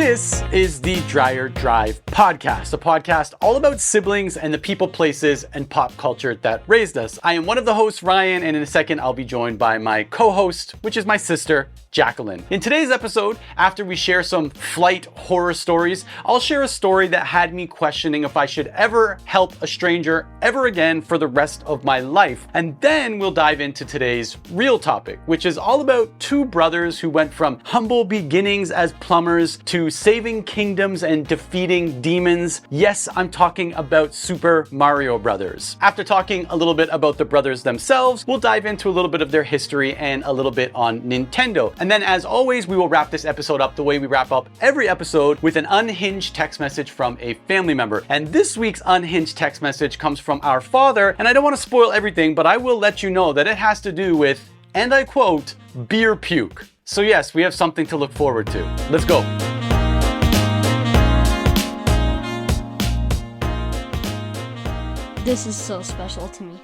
This is the Dreyer Drive podcast, a podcast all about siblings and the people, places, and pop culture that raised us. I am one of the hosts, Ryan, and in a second I'll be joined by my co-host, which is my sister, Jacqueline. In today's episode, after we share some flight horror stories, I'll share a story that had me questioning if I should ever help a stranger ever again for the rest of my life. And then we'll dive into today's real topic, which is all about two brothers who went from humble beginnings as plumbers to saving kingdoms and defeating demons. Yes, I'm talking about Super Mario Brothers. After talking a little bit about the brothers themselves, we'll dive into a little bit of their history and a little bit on Nintendo. And then, as always, we will wrap this episode up the way we wrap up every episode with an unhinged text message from a family member. And this week's unhinged text message comes from our father, and I don't want to spoil everything, but I will let you know that it has to do with, and I quote, beer puke. So yes, we have something to look forward to. Let's go. This is so special to me.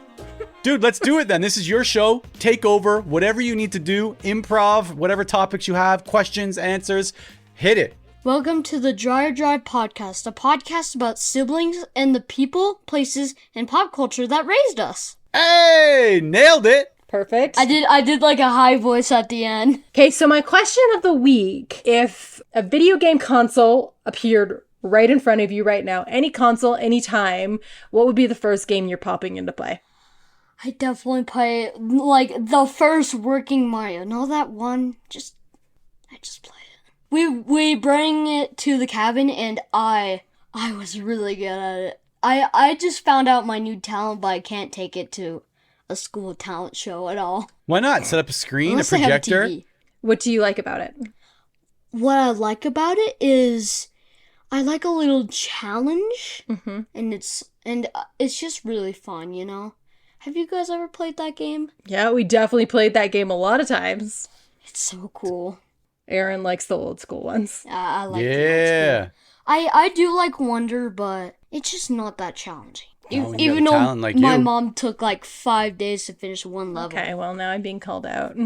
Dude, let's do it then. This is your show. Take over. Whatever you need to do, improv, whatever topics you have, questions, answers, hit it. Welcome to the Dreyer Drive podcast, a podcast about siblings and the people, places, and pop culture that raised us. Hey, nailed it. Perfect. I did like a high voice at the end. Okay, so my question of the week, if a video game console appeared right in front of you right now, any console, anytime, what would be the first game you're popping into play? I definitely play, like, the first working Mario. Know that one? I just play it. We bring it to the cabin, and I was really good at it. I just found out my new talent, but I can't take it to a school talent show at all. Why not? Set up a screen, Unless a projector? I have a TV. What do you like about it? What I like about it is I like a little challenge, and it's just really fun, you know? Have you guys ever played that game? Yeah, we definitely played that game a lot of times. It's so cool. Aaron likes the old school ones. I like the old school. I do like Wonder, but it's just not that challenging. Even though my mom took like 5 days to finish one level. Okay, well now I'm being called out.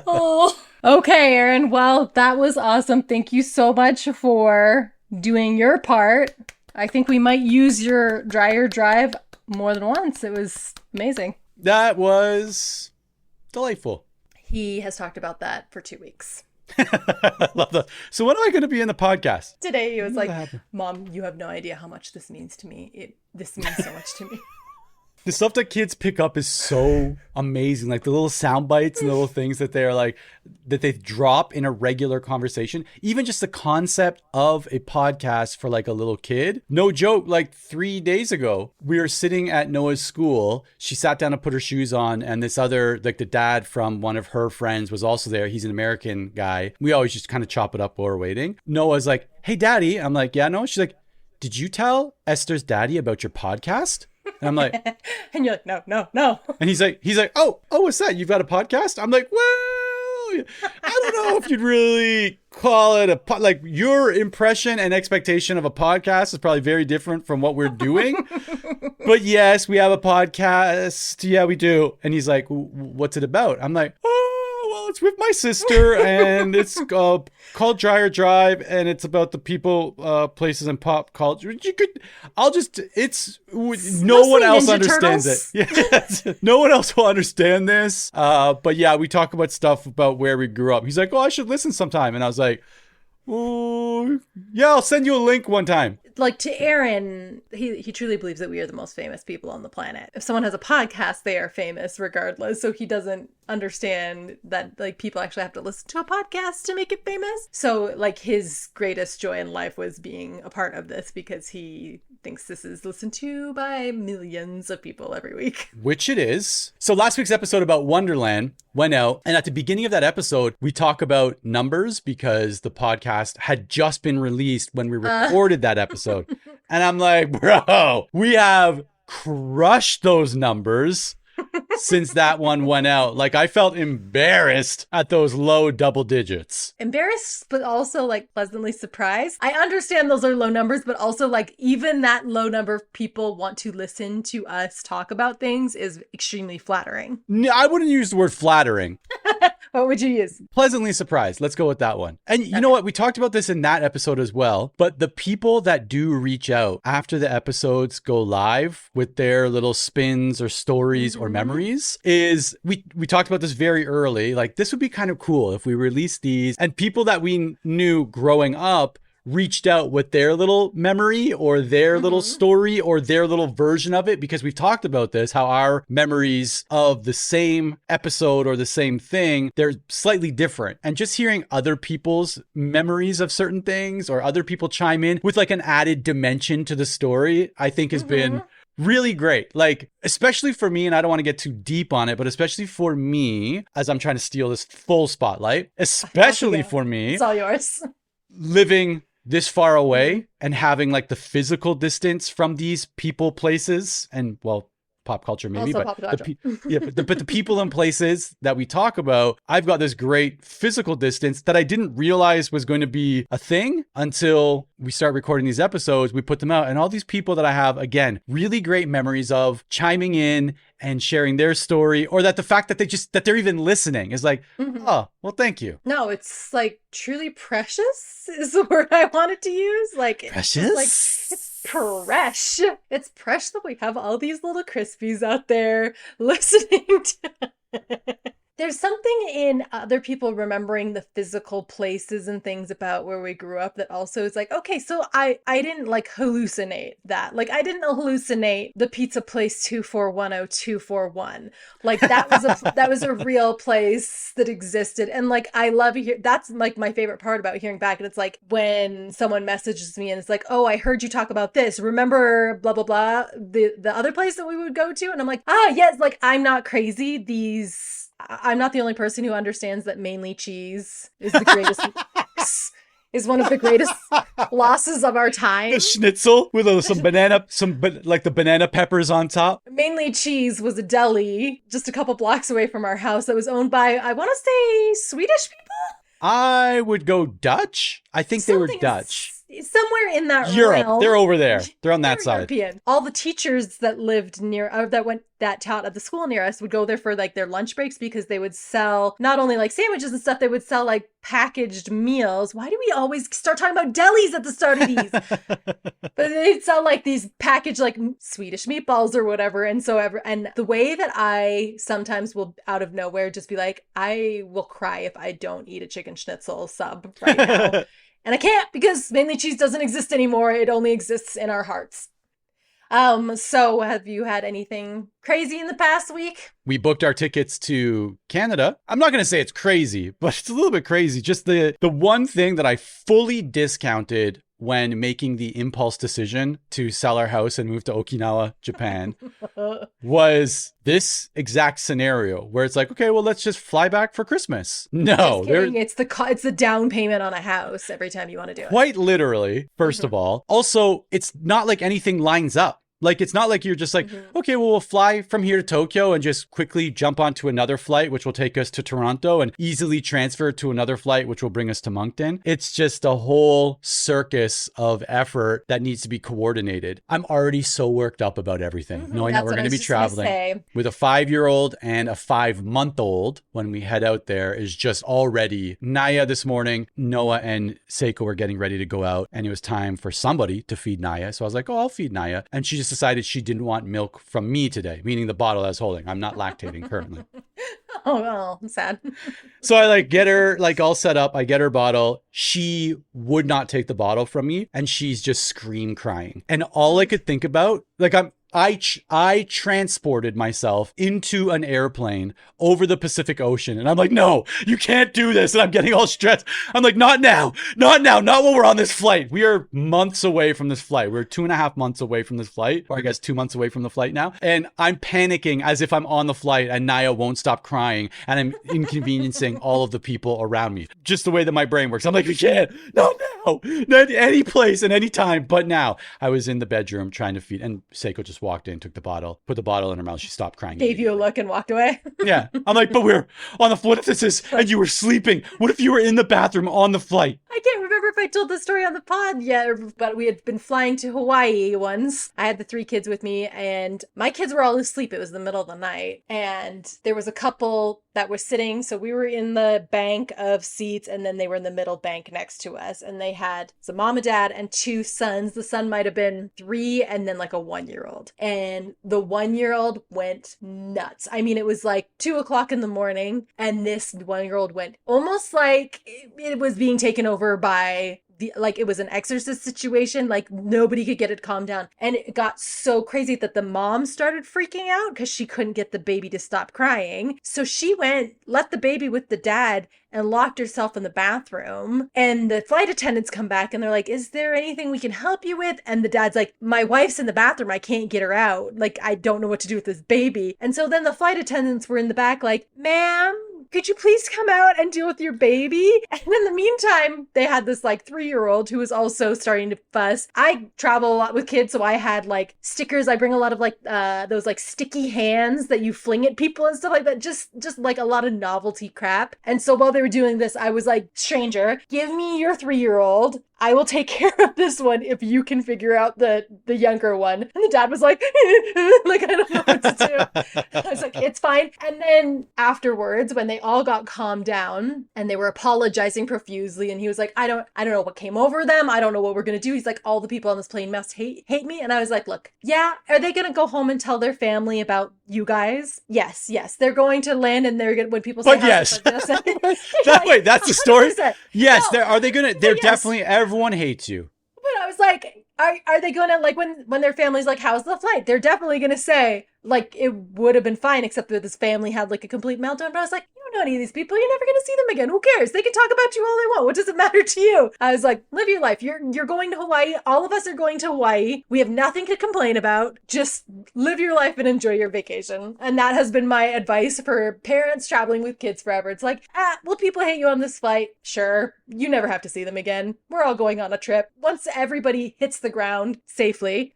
Oh. Okay, Aaron. Well, that was awesome. Thank you so much for doing your part. I think we might use your Dreyer Drive more than once. It was amazing. That was delightful. He has talked about that for 2 weeks. I love that. So when am I going to be in the podcast? Today he was like, Mom, you have no idea how much this means to me. This means so much to me. The stuff that kids pick up is so amazing. Like the little sound bites and the little things that they're like, that they drop in a regular conversation. Even just the concept of a podcast for like a little kid. No joke. Like 3 days ago, we were sitting at Noah's school. She sat down to put her shoes on. And this other, like the dad from one of her friends was also there. He's an American guy. We always just kind of chop it up while we're waiting. Noah's like, hey, daddy. I'm like, yeah, no. She's like, did you tell Esther's daddy about your podcast? And I'm like, and you're like, no. And he's like, oh, what's that? You've got a podcast? I'm like, well, I don't know if you'd really call it like your impression and expectation of a podcast is probably very different from what we're doing. But yes, we have a podcast. Yeah, we do. And he's like, what's it about? I'm like, well, it's with my sister and it's called Dreyer Drive and it's about the people, places, and pop culture. No one else understands it. Yes. No one else will understand this. But yeah, we talk about stuff about where we grew up. He's like, oh, I should listen sometime. And I was like, oh, yeah, I'll send you a link one time. Like to Aaron, he truly believes that we are the most famous people on the planet. If someone has a podcast, they are famous regardless. So he doesn't understand that like people actually have to listen to a podcast to make it famous. So like his greatest joy in life was being a part of this because he thinks this is listened to by millions of people every week. Which it is. So last week's episode about Wonderland went out. And at the beginning of that episode, we talk about numbers because the podcast had just been released when we recorded that episode. And I'm like, bro, we have crushed those numbers. since that one went out. Like, I felt embarrassed at those low double digits. Embarrassed, but also like pleasantly surprised. I understand those are low numbers, but also like even that low number of people want to listen to us talk about things is extremely flattering. No, I wouldn't use the word flattering. What would you use? Pleasantly surprised. Let's go with that one. And you know what? We talked about this in that episode as well. But the people that do reach out after the episodes go live with their little spins or stories or memories is we talked about this very early. Like, this would be kind of cool if we released these and people that we knew growing up reached out with their little memory or their little story or their little version of it, because we've talked about this, how our memories of the same episode or the same thing, they're slightly different. And just hearing other people's memories of certain things or other people chime in with like an added dimension to the story, I think has been really great. Like, especially for me, and I don't want to get too deep on it, but especially for me, as I'm trying to steal this full spotlight, especially for me, it's all yours. Living this far away and having like the physical distance from these people, places, and well, pop culture maybe, Also but pop culture. but the people and places that we talk about, I've got this great physical distance that I didn't realize was going to be a thing until we start recording these episodes. We put them out, and all these people that I have, again, really great memories of chiming in and sharing their story, or that the fact that that they're even listening is like, oh, well, thank you. No, it's like truly precious is the word I wanted to use. Like, Precious? It's fresh. It's fresh that we have all these little crispies out there listening to. There's something in other people remembering the physical places and things about where we grew up that also is like, okay, so I didn't like hallucinate that. Like, I didn't hallucinate the pizza place 2410241. Like, that was a real place that existed. And like, I love that's like my favorite part about hearing back. And it's like when someone messages me and it's like, oh, I heard you talk about this. Remember blah, blah, blah, the other place that we would go to? And I'm like, yes, like, I'm not crazy. I'm not the only person who understands that mainly cheese is the greatest, is one of the greatest losses of our time. The schnitzel with like the banana peppers on top. Mainly Cheese was a deli just a couple blocks away from our house that was owned by, I want to say, Swedish people? I would go Dutch. I think they were Dutch. Somewhere in that Europe. realm. They're over there. They're on that side. European. All the teachers that lived near, that taught at the school near us would go there for like their lunch breaks because they would sell not only like sandwiches and stuff, they would sell like packaged meals. Why do we always start talking about delis at the start of these? But they'd sell like these packaged like Swedish meatballs or whatever. And the way that I sometimes will out of nowhere just be like, I will cry if I don't eat a chicken schnitzel sub right now. And I can't because mainly cheese doesn't exist anymore. It only exists in our hearts. So have you had anything crazy in the past week? We booked our tickets to Canada. I'm not going to say it's crazy, but it's a little bit crazy. Just the one thing that I fully discounted when making the impulse decision to sell our house and move to Okinawa, Japan, was this exact scenario where it's like, okay, well, let's just fly back for Christmas. No, it's the down payment on a house every time you want to do it. Quite literally, first of all. Also, it's not like anything lines up. Like, it's not like you're just like, okay, well, we'll fly from here to Tokyo and just quickly jump onto another flight, which will take us to Toronto and easily transfer to another flight, which will bring us to Moncton. It's just a whole circus of effort that needs to be coordinated. I'm already so worked up about everything, knowing that we're going to be traveling with a 5-year-old and a 5-month-old when we head out there is just already. Naya this morning, Noah and Seiko were getting ready to go out and it was time for somebody to feed Naya. So I was like, oh, I'll feed Naya. And she just decided she didn't want milk from me today, meaning the bottle I was holding. I'm not lactating currently. Oh, well, I'm sad. So I like get her like all set up. I get her bottle. She would not take the bottle from me and she's just scream crying. And all I could think about, like I transported myself into an airplane over the Pacific Ocean. And I'm like, no, you can't do this. And I'm getting all stressed. I'm like, not now, not when we're on this flight. We are months away from this flight. We're 2.5 months away from this flight, or I guess 2 months away from the flight now. And I'm panicking as if I'm on the flight and Naya won't stop crying. And I'm inconveniencing all of the people around me. Just the way that my brain works. I'm like, we can't, not now, not any place and any time, but now. I was in the bedroom trying to feed, and Seiko just just walked in, took the bottle, put the bottle in her mouth. She stopped crying. Gave you a look and walked away. Yeah. I'm like, but we're on the flight. What if this is, and you were sleeping? What if you were in the bathroom on the flight? I can't remember if I told the story on the pod yet, but we had been flying to Hawaii once. I had the 3 kids with me, and my kids were all asleep. It was the middle of the night, and there was a couple that was sitting. So we were in the bank of seats, and then they were in the middle bank next to us, and they had a mom and dad and 2 sons. The son might have been 3 and then like a 1-year-old, and the 1-year-old went nuts. I mean, it was like 2:00 in the morning, and this 1-year-old went almost like it was being taken over by like it was an exorcist situation. Like nobody could get it calmed down. And it got so crazy that the mom started freaking out because she couldn't get the baby to stop crying. So she left the baby with the dad and locked herself in the bathroom. And the flight attendants come back and they're like, is there anything we can help you with? And the dad's like, my wife's in the bathroom. I can't get her out. Like, I don't know what to do with this baby. And so then the flight attendants were in the back like, ma'am, could you please come out and deal with your baby? And in the meantime, they had this like 3-year-old who was also starting to fuss. I travel a lot with kids, so I had like stickers. I bring a lot of like those like sticky hands that you fling at people and stuff like that. Just like a lot of novelty crap. And so while they were doing this, I was like, stranger, give me your 3-year-old. I will take care of this one if you can figure out the younger one. And the dad was like, like, I don't know what to do. I was like, it's fine. And then afterwards, when they all got calmed down and they were apologizing profusely, and he was like, I don't know what came over them. I don't know what we're going to do. He's like, all the people on this plane must hate me. And I was like, look, yeah, are they going to go home and tell their family about you guys? Yes. They're going to land, and they're going to, when people say, but yes, that's the story. 100%. Yes. No, Are they going to, they're yes. Definitely, everyone hates you. But I was like, are they going to, like, when their family's like, how's the flight? They're definitely going to say, like, it would have been fine, except that this family had, like, a complete meltdown. But I was like, you don't know any of these people. You're never going to see them again. Who cares? They can talk about you all they want. What does it matter to you? I was like, live your life. You're going to Hawaii. All of us are going to Hawaii. We have nothing to complain about. Just live your life and enjoy your vacation. And that has been my advice for parents traveling with kids forever. It's like, will people hate you on this flight? Sure. You never have to see them again. We're all going on a trip. Once everybody hits the ground safely,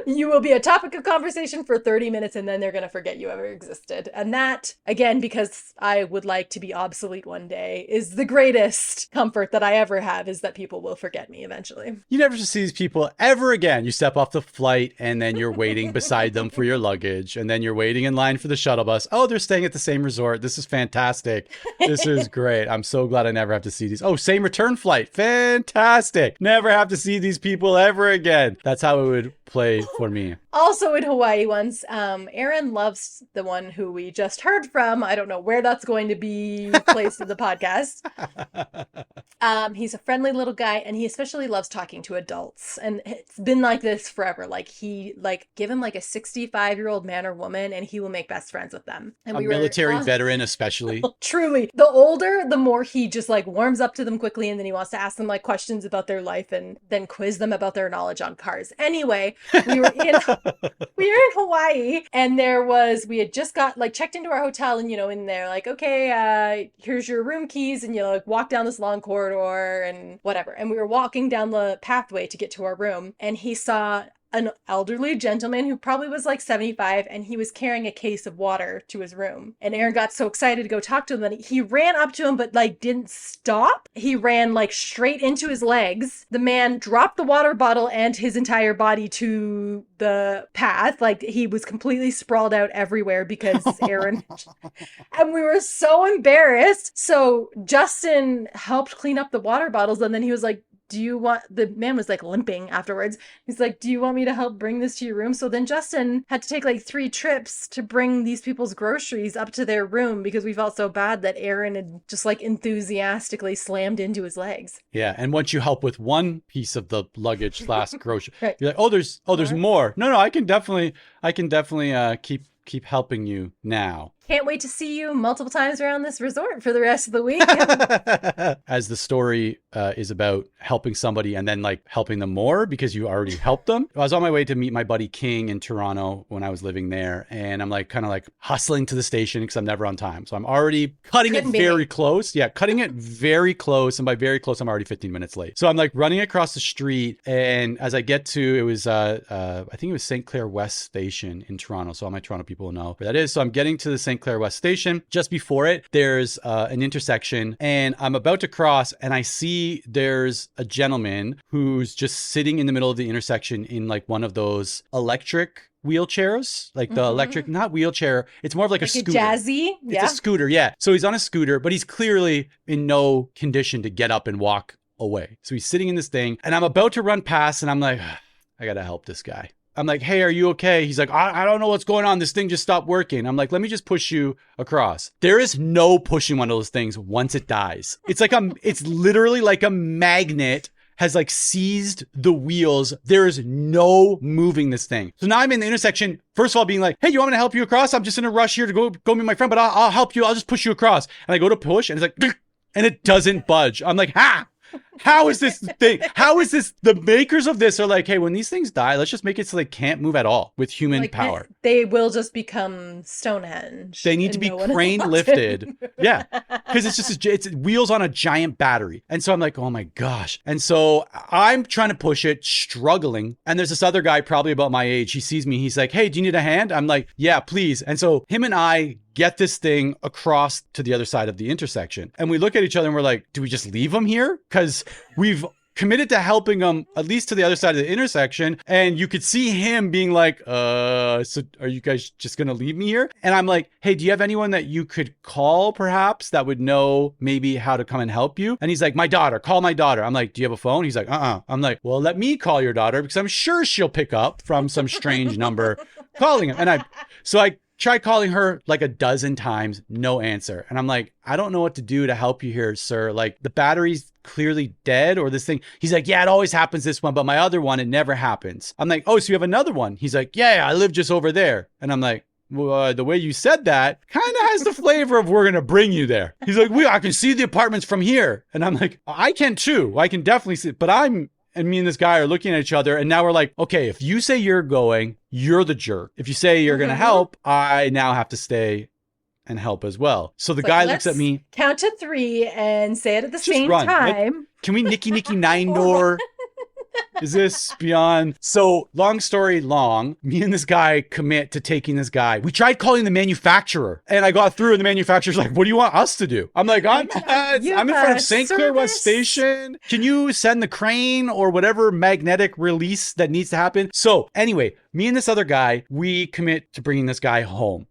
you will be a topic of conversation for 30 minutes, and then they're going to forget you ever existed. And that, again, because I would like to be obsolete one day, is the greatest comfort that I ever have, is that people will forget me eventually. You never see these people ever again. You step off the flight, and then you're waiting beside them for your luggage, and then you're waiting in line for the shuttle bus. Oh, they're staying at the same resort. This is fantastic. This is great. I'm so glad I never have to see these. Oh, same return flight. Fantastic. Never have to see these people ever again. That's how it would play for me. Also in Hawaii once, Aaron loves the one who we just heard from. I don't know where that's going to be placed in the podcast. He's a friendly little guy, and he especially loves talking to adults. And it's been like this forever. Like, give him like a 65-year-old man or woman, and he will make best friends with them. And a military veteran especially. Truly. The older, the more he just like warms up to them quickly, and then he wants to ask them like questions about their life and then quiz them about their knowledge on cars. Anyway, we were in Hawaii, and we had just got like checked into our hotel, and in there like, okay, here's your room keys, and like walk down this long corridor and whatever. And we were walking down the pathway to get to our room, and he saw an elderly gentleman who probably was like 75, and he was carrying a case of water to his room. And Aaron got so excited to go talk to him that he ran up to him, but like didn't stop. He ran like straight into his legs. The man dropped the water bottle and his entire body to the path. Like, he was completely sprawled out everywhere because Aaron and we were so embarrassed. So Justin helped clean up the water bottles, and then he was like, the man was like limping afterwards. He's like, do you want me to help bring this to your room? So then Justin had to take like 3 trips to bring these people's groceries up to their room because we felt so bad that Aaron had just like enthusiastically slammed into his legs. Yeah. And once you help with one piece of the luggage / grocery, right. You're like, there's more. No, I can definitely keep helping you now. Can't wait to see you multiple times around this resort for the rest of the week. As the story is about helping somebody and then like helping them more because you already helped them. I was on my way to meet my buddy King in Toronto when I was living there. And I'm like kind of like hustling to the station because I'm never on time. So I'm already cutting it very close. Yeah, cutting it very close. And by very close, I'm already 15 minutes late. So I'm like running across the street. And as I get to, it was, I think it was St. Clair West Station in Toronto. So all my Toronto people will know where that is. So I'm getting to the St. Clair West Station. Just before it, there's an intersection and I'm about to cross and I see there's a gentleman who's just sitting in the middle of the intersection in like one of those electric wheelchairs, like the electric, not wheelchair. It's more of like a scooter. Jazzy. Yeah. It's a scooter. Yeah. So he's on a scooter, but he's clearly in no condition to get up and walk away. So he's sitting in this thing and I'm about to run past and I'm like, I got to help this guy. I'm like, hey, are you okay? He's like, I don't know what's going on. This thing just stopped working. I'm like, let me just push you across. There is no pushing one of those things once it dies. It's like it's literally like a magnet has like seized the wheels. There is no moving this thing. So now I'm in the intersection. First of all, being like, hey, you want me to help you across? I'm just in a rush here to go meet my friend, but I'll help you. I'll just push you across. And I go to push and it's like, and it doesn't budge. I'm like, how is this thing? How is this? The makers of this are like, hey, when these things die, let's just make it so they can't move at all with human power. They will just become Stonehenge. They need to be crane lifted. Yeah. Because it's wheels on a giant battery. And so I'm like, oh my gosh. And so I'm trying to push it, struggling. And there's this other guy probably about my age. He sees me. He's like, hey, do you need a hand? I'm like, yeah, please. And so him and I get this thing across to the other side of the intersection. And we look at each other and we're like, do we just leave him here? Because we've committed to helping him at least to the other side of the intersection. And you could see him being like, so are you guys just going to leave me here? And I'm like, hey, do you have anyone that you could call perhaps that would know maybe how to come and help you? And he's like, my daughter, call my daughter. I'm like, do you have a phone? He's like, I'm like, well, let me call your daughter because I'm sure she'll pick up from some strange number calling him. And I tried calling her like a dozen times, no answer. And I'm like, I don't know what to do to help you here, sir. Like the battery's clearly dead or this thing. He's like, yeah, it always happens this one, but my other one, it never happens. I'm like, oh, so you have another one? He's like, yeah, I live just over there. And I'm like, well, the way you said that kind of has the flavor of we're going to bring you there. He's like, I can see the apartments from here. And I'm like, I can too. I can definitely see it, but and me and this guy are looking at each other and now we're like, okay, if you say you're going, you're the jerk. If you say you're going to help, I now have to stay and help as well. So the guy looks at me. Count to 3 and say it at the same time. Can we Nicky Nine Door? Is this beyond? So long story long, me and this guy commit to taking this guy. We tried calling the manufacturer and I got through and the manufacturer's like, what do you want us to do? I'm like, I'm in front of St. Clair West Station. Can you send the crane or whatever magnetic release that needs to happen? So anyway, me and this other guy, we commit to bringing this guy home.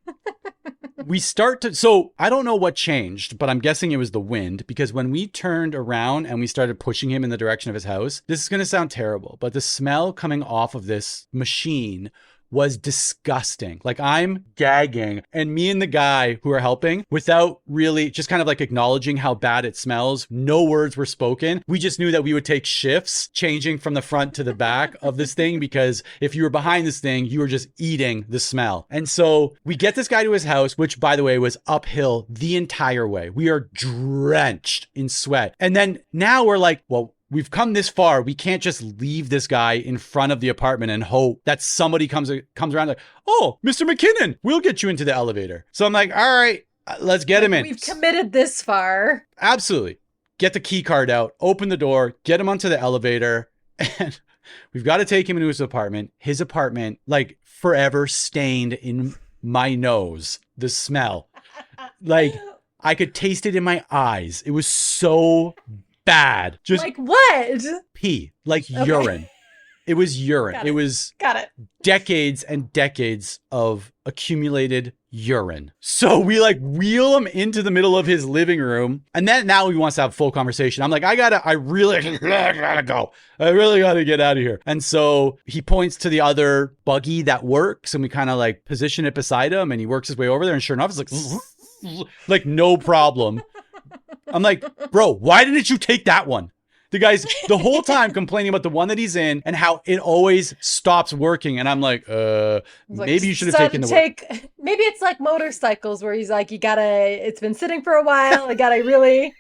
So I don't know what changed, but I'm guessing it was the wind because when we turned around and we started pushing him in the direction of his house, this is going to sound terrible, but the smell coming off of this machine was disgusting. Like I'm gagging and me and the guy who are helping without really just kind of like acknowledging how bad it smells. No words were spoken. We just knew that we would take shifts changing from the front to the back of this thing because if you were behind this thing, you were just eating the smell. And so we get this guy to his house, which by the way was uphill the entire way. We are drenched in sweat. And then now we're like, well, we've come this far. We can't just leave this guy in front of the apartment and hope that somebody comes around like, oh, Mr. McKinnon, we'll get you into the elevator. So I'm like, all right, let's get him in. We've committed this far. Absolutely. Get the key card out, open the door, get him onto the elevator. And we've got to take him into his apartment. His apartment, like forever stained in my nose, the smell. Like I could taste it in my eyes. It was so bad. Just like what? Pee, like urine. It was urine. It was decades and decades of accumulated urine. So we like wheel him into the middle of his living room. And then now he wants to have a full conversation. I'm like, I really gotta go. I really gotta get out of here. And so he points to the other buggy that works and we kind of like position it beside him and he works his way over there. And sure enough, it's like no problem. I'm like, bro, why didn't you take that one? The guy's the whole time complaining about the one that he's in and how it always stops working. And I'm like, maybe you should have taken the work. Maybe it's like motorcycles where he's like, it's been sitting for a while. I gotta really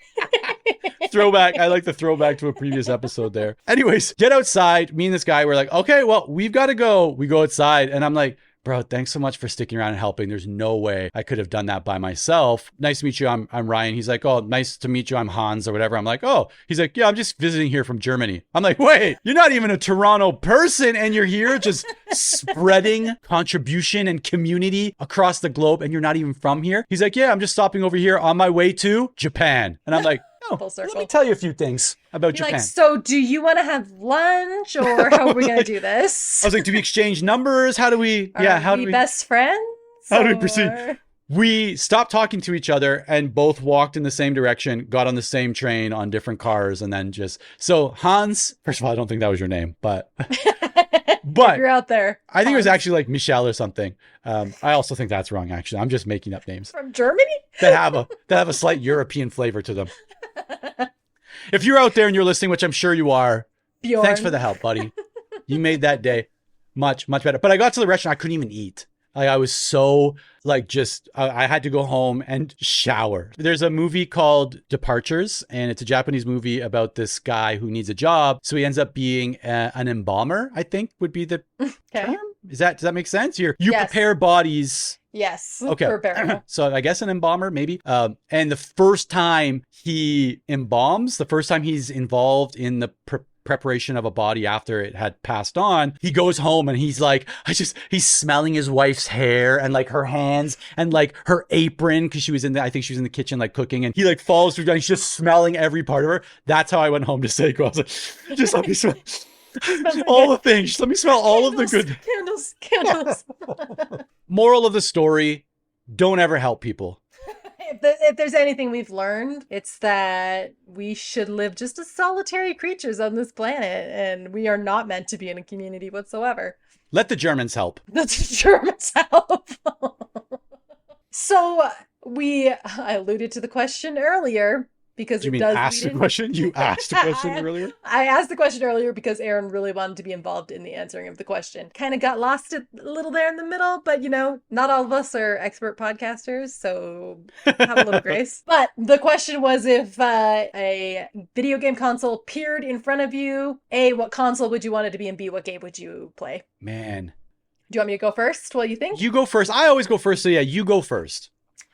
throwback. I like the throwback to a previous episode there. Anyways, get outside. Me and this guy, we're like, okay, well, we've got to go. We go outside and I'm like, bro, thanks so much for sticking around and helping. There's no way I could have done that by myself. Nice to meet you. I'm Ryan. He's like, oh, nice to meet you. I'm Hans or whatever. I'm like, oh, he's like, yeah, I'm just visiting here from Germany. I'm like, wait, you're not even a Toronto person and you're here just spreading contribution and community across the globe and you're not even from here. He's like, yeah, I'm just stopping over here on my way to Japan. And I'm like, oh, let me tell you a few things about Japan. Like, so do you want to have lunch or how are we going to do this? I was like, do we exchange numbers? How do we, how do we best friends? How do we proceed? We stopped talking to each other and both walked in the same direction, got on the same train on different cars and then so Hans, first of all, I don't think that was your name, but you're out there. I think it was actually like Michelle or something. I also think that's wrong, actually. I'm just making up names. From Germany? that have a slight European flavor to them. If you're out there and you're listening, which I'm sure you are, Bjorn. Thanks for the help, buddy. You made that day much, much better. But I got to the restaurant, I couldn't even eat. Like I was so I had to go home and shower. There's a movie called Departures, and it's a Japanese movie about this guy who needs a job. So he ends up being an embalmer, I think would be the term. Does that make sense? You yes. prepare bodies. Yes. Okay. For burial. So I guess an embalmer, maybe. And the first time he embalms, the first time he's involved in the preparation of a body after it had passed on, he goes home and he's like, he's smelling his wife's hair and like her hands and like her apron because I think she was in the kitchen like cooking, and he like falls through down. He's just smelling every part of her. That's how I went home to Seiko. I was like, just let me smell all the things. Just let me smell all of the good candles. Moral of the story: don't ever help people. If there's anything we've learned, it's that we should live just as solitary creatures on this planet, and we are not meant to be in a community whatsoever. Let the Germans help. Let the Germans help. So I alluded to the question earlier. Because you mean asked the question? You asked the question earlier? I asked the question earlier because Aaron really wanted to be involved in the answering of the question. Kind of got lost a little there in the middle, but not all of us are expert podcasters, so have a little grace. But the question was, if a video game console appeared in front of you, A, what console would you want it to be, and B, what game would you play? Man. Do you want me to go first? What do you think? You go first. I always go first, so yeah, you go first.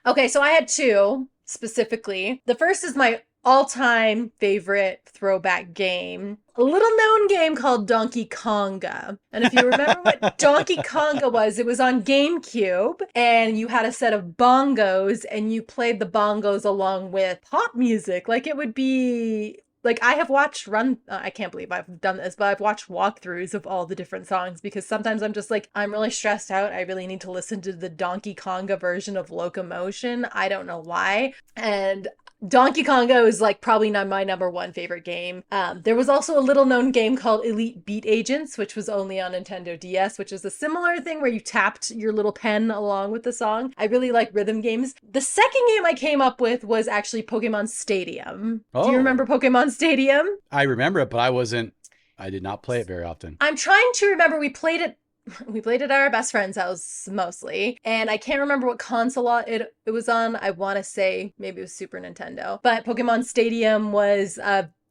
Okay, so I had two. Specifically, the first is my all-time favorite throwback game, a little known game called Donkey Konga. And if you remember what Donkey Konga was, it was on GameCube, and you had a set of bongos, and you played the bongos along with pop music. Like it would be like, I have watched I can't believe I've done this, but I've watched walkthroughs of all the different songs because sometimes I'm just like, I'm really stressed out. I really need to listen to the Donkey Konga version of Locomotion. I don't know why. And Donkey Konga is like probably not my number one favorite game. There was also a little known game called Elite Beat Agents, which was only on Nintendo DS, which is a similar thing where you tapped your little pen along with the song. I really like rhythm games. The second game I came up with was actually Pokemon Stadium. Oh. Do you remember Pokemon Stadium? I remember it, but I did not play it very often. I'm trying to remember. We played it at our best friend's house mostly, and I can't remember what console it was on. I want to say maybe it was Super Nintendo, but Pokemon Stadium was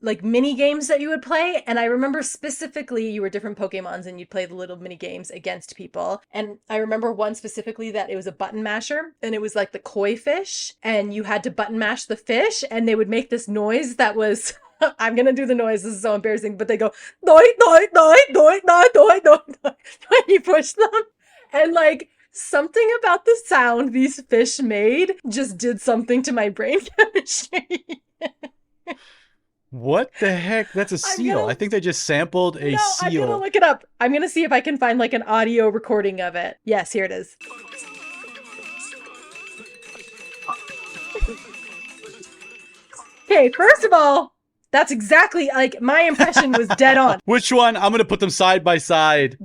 like mini games that you would play, and I remember specifically you were different Pokemons and you'd play the little mini games against people. And I remember one specifically that it was a button masher, and it was like the koi fish, and you had to button mash the fish, and they would make this noise that was I'm gonna do the noise, this is so embarrassing, but they go doi doi doi doi doi doi doi when you push them. And like something about the sound these fish made just did something to my brain chemistry. What the heck? That's a seal. I think they just sampled a seal. I'm gonna look it up. I'm gonna see if I can find like an audio recording of it. Yes, here it is. Okay, first of all, that's exactly, like, my impression was dead on. Which one? I'm going to put them side by side,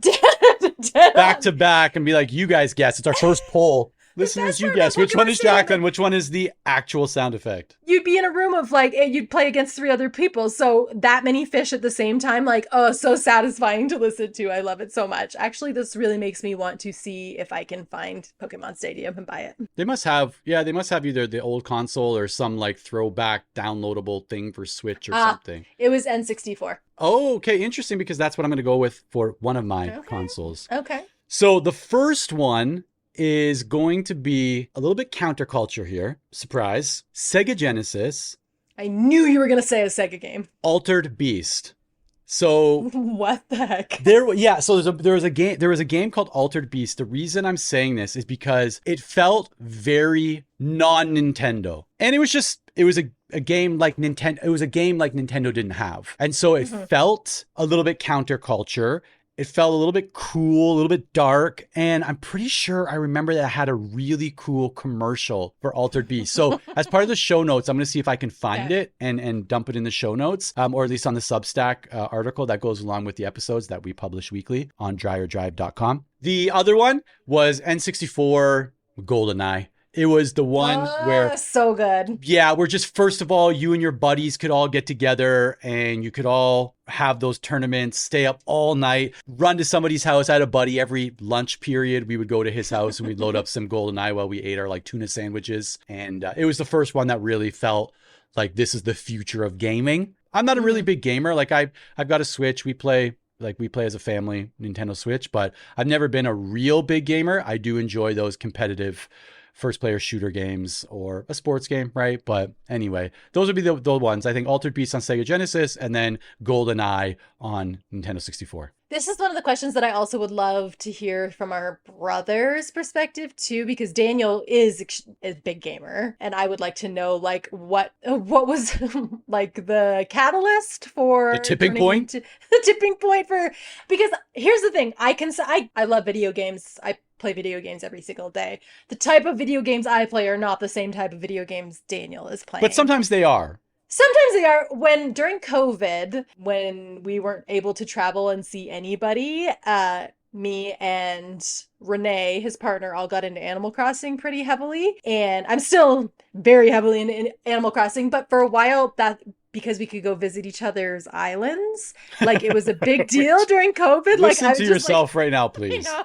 back to back, and be like, you guys guess. It's our first poll. Listeners, best you part guess. about Which one Pokemon is Stadium, Jacqueline? Which one is the actual sound effect? you'd be in a room of like, you'd play against 3 other people. So that many fish at the same time, like, oh, so satisfying to listen to. I love it so much. Actually, this really makes me want to see if I can find Pokemon Stadium and buy it. They must have either the old console or some like throwback downloadable thing for Switch or something. It was N64. Oh, okay. Interesting, because that's what I'm going to go with for one of my consoles. Okay. So the first one is going to be a little bit counterculture here. Surprise. Sega Genesis. I knew you were going to say a Sega game. Altered Beast. So what the heck? So there was a game called Altered Beast. The reason I'm saying this is because it felt very non-Nintendo. And it was a game like Nintendo. It was a game like Nintendo didn't have. And so it felt a little bit counterculture. It felt a little bit cool, a little bit dark. And I'm pretty sure I remember that I had a really cool commercial for Altered Beast. So as part of the show notes, I'm going to see if I can find it and dump it in the show notes, or at least on the Substack article that goes along with the episodes that we publish weekly on DreyerDrive.com. The other one was N64 GoldenEye. It was the one where... So good. Yeah, where just, first of all, you and your buddies could all get together and you could all have those tournaments, stay up all night, run to somebody's house. I had a buddy every lunch period. We would go to his house and we'd load up some GoldenEye while we ate our like tuna sandwiches. And it was the first one that really felt like this is the future of gaming. I'm not a really big gamer. Like I've got a Switch. We play as a family, Nintendo Switch, but I've never been a real big gamer. I do enjoy those competitive first player shooter games or a sports game, right? But anyway, those would be the ones. I think Altered Beast on Sega Genesis and then GoldenEye on Nintendo 64. This is one of the questions that I also would love to hear from our brother's perspective too, because Daniel is a big gamer, and I would like to know like what was like the catalyst for the tipping point. The tipping point for, because here's the thing, I love video games. I play video games every single day. The type of video games I play are not the same type of video games Daniel is playing. But sometimes they are. Sometimes they are. During COVID, when we weren't able to travel and see anybody, me and Renee, his partner, all got into Animal Crossing pretty heavily. And I'm still very heavily in Animal Crossing, but for a while because we could go visit each other's islands, like it was a big deal during COVID. Listen to yourself right now, please. I know.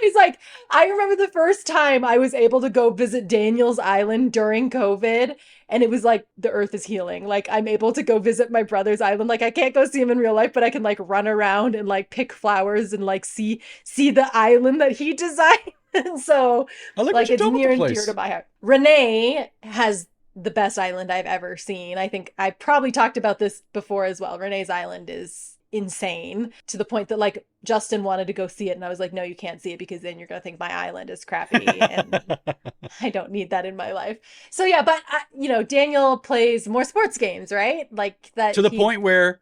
He's like, I remember the first time I was able to go visit Daniel's island during COVID, and it was like the earth is healing. Like I'm able to go visit my brother's island. Like I can't go see him in real life, but I can like run around and like pick flowers and like see the island that he designed. And so like it's near and dear to my heart. Renee has the best island I've ever seen. I think I probably talked about this before as well. Renee's island is insane, to the point that like Justin wanted to go see it and I was like, no, you can't see it because then you're gonna think my island is crappy and I don't need that in my life. So yeah, but Daniel plays more sports games, right? Like that, to the point where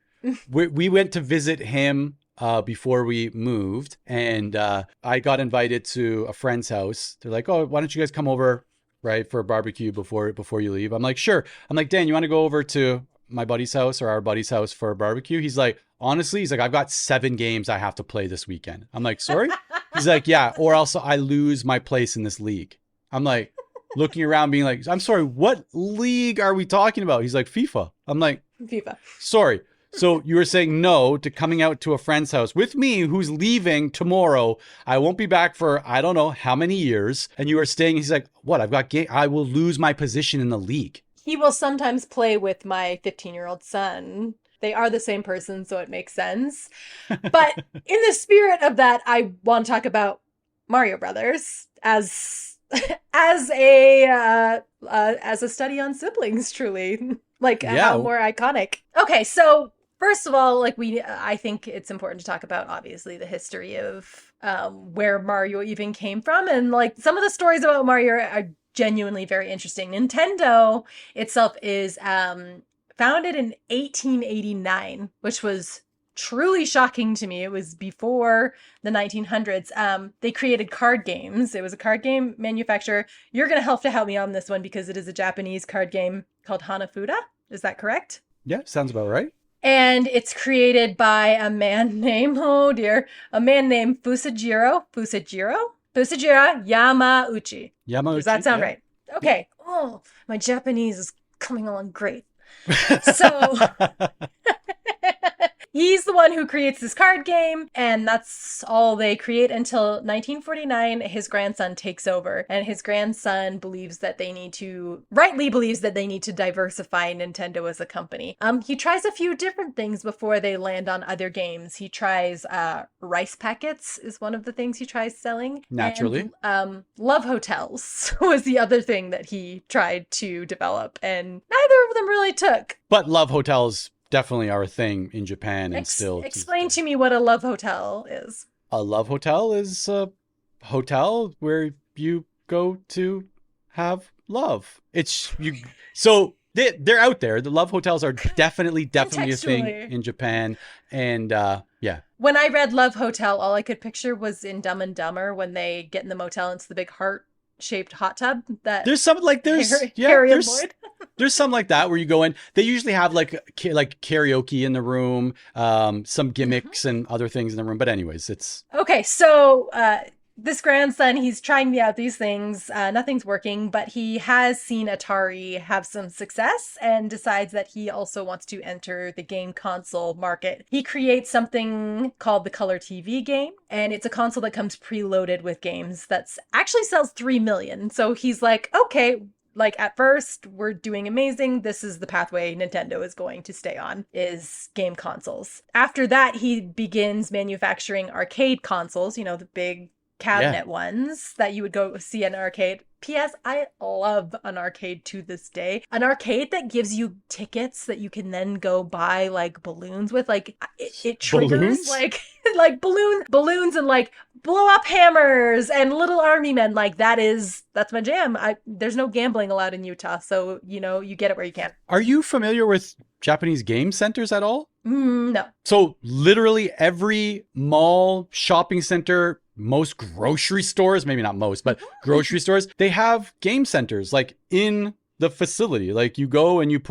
we went to visit him before we moved, and I got invited to a friend's house. They're like, oh, why don't you guys come over, right, for a barbecue before you leave? I'm like, sure. I'm like, Dan, you want to go over to my buddy's house or our buddy's house for a barbecue? He's like, honestly, I've got 7 games I have to play this weekend. I'm like, sorry? He's like, yeah, or else I lose my place in this league. I'm like, looking around being like, I'm sorry, what league are we talking about? He's like, FIFA. I'm like, FIFA. Sorry. So you were saying no to coming out to a friend's house with me who's leaving tomorrow. I won't be back for I don't know how many years. And you are staying. He's like, what? I've got game. I will lose my position in the league. He will sometimes play with my 15-year-old son. They are the same person, so it makes sense. But in the spirit of that, I want to talk about Mario Brothers as a study on siblings, truly. How more iconic. Okay, so first of all, I think it's important to talk about, obviously, the history of where Mario even came from. And some of the stories about Mario are genuinely very interesting. Nintendo itself is founded in 1889, which was truly shocking to me. It was before the 1900s. They created card games. It was a card game manufacturer. You're going to have to help me on this one because it is a Japanese card game called Hanafuda. Is that correct? Yeah, sounds about right. And it's created by a man named Fusajiro. Fusajiro? Fusajira Yamauchi. Yamauchi. Does that sound yeah. right? Okay. Oh, my Japanese is coming along great. So he's the one who creates this card game, and that's all they create until 1949. His grandson takes over, and his grandson rightly believes that they need to diversify Nintendo as a company. He tries a few different things before they land on other games. He tries rice packets is one of the things he tries selling. Naturally. And, love hotels was the other thing that he tried to develop, and neither of them really took. But love hotels definitely are a thing in Japan and still. Explain to me what a love hotel is. A love hotel is a hotel where you go to have love. So they're out there. The love hotels are definitely a thing in Japan. And yeah. When I read Love Hotel, all I could picture was in Dumb and Dumber when they get in the motel and it's the big heart-shaped hot tub. There's some like that where you go in. They usually have like karaoke in the room, some gimmicks and other things in the room. But anyways, it's okay. So this grandson, he's trying out these things. Nothing's working, but he has seen Atari have some success and decides that he also wants to enter the game console market. He creates something called the Color TV game, and it's a console that comes preloaded with games that's actually sells 3 million. So he's like, okay, like at first we're doing amazing. This is the pathway Nintendo is going to stay on, is game consoles. After that, he begins manufacturing arcade consoles, the big cabinet ones that you would go see in an arcade. P.S. I love an arcade to this day. An arcade that gives you tickets that you can then go buy like balloons with. Like it triggers balloons? like balloons and like blow up hammers and little army men. Like that's my jam. There's no gambling allowed in Utah, so you get it where you can. Are you familiar with Japanese game centers at all? No. So literally every mall, shopping center, most grocery stores, maybe not most, but grocery stores, they have game centers like in the facility. Like you go and you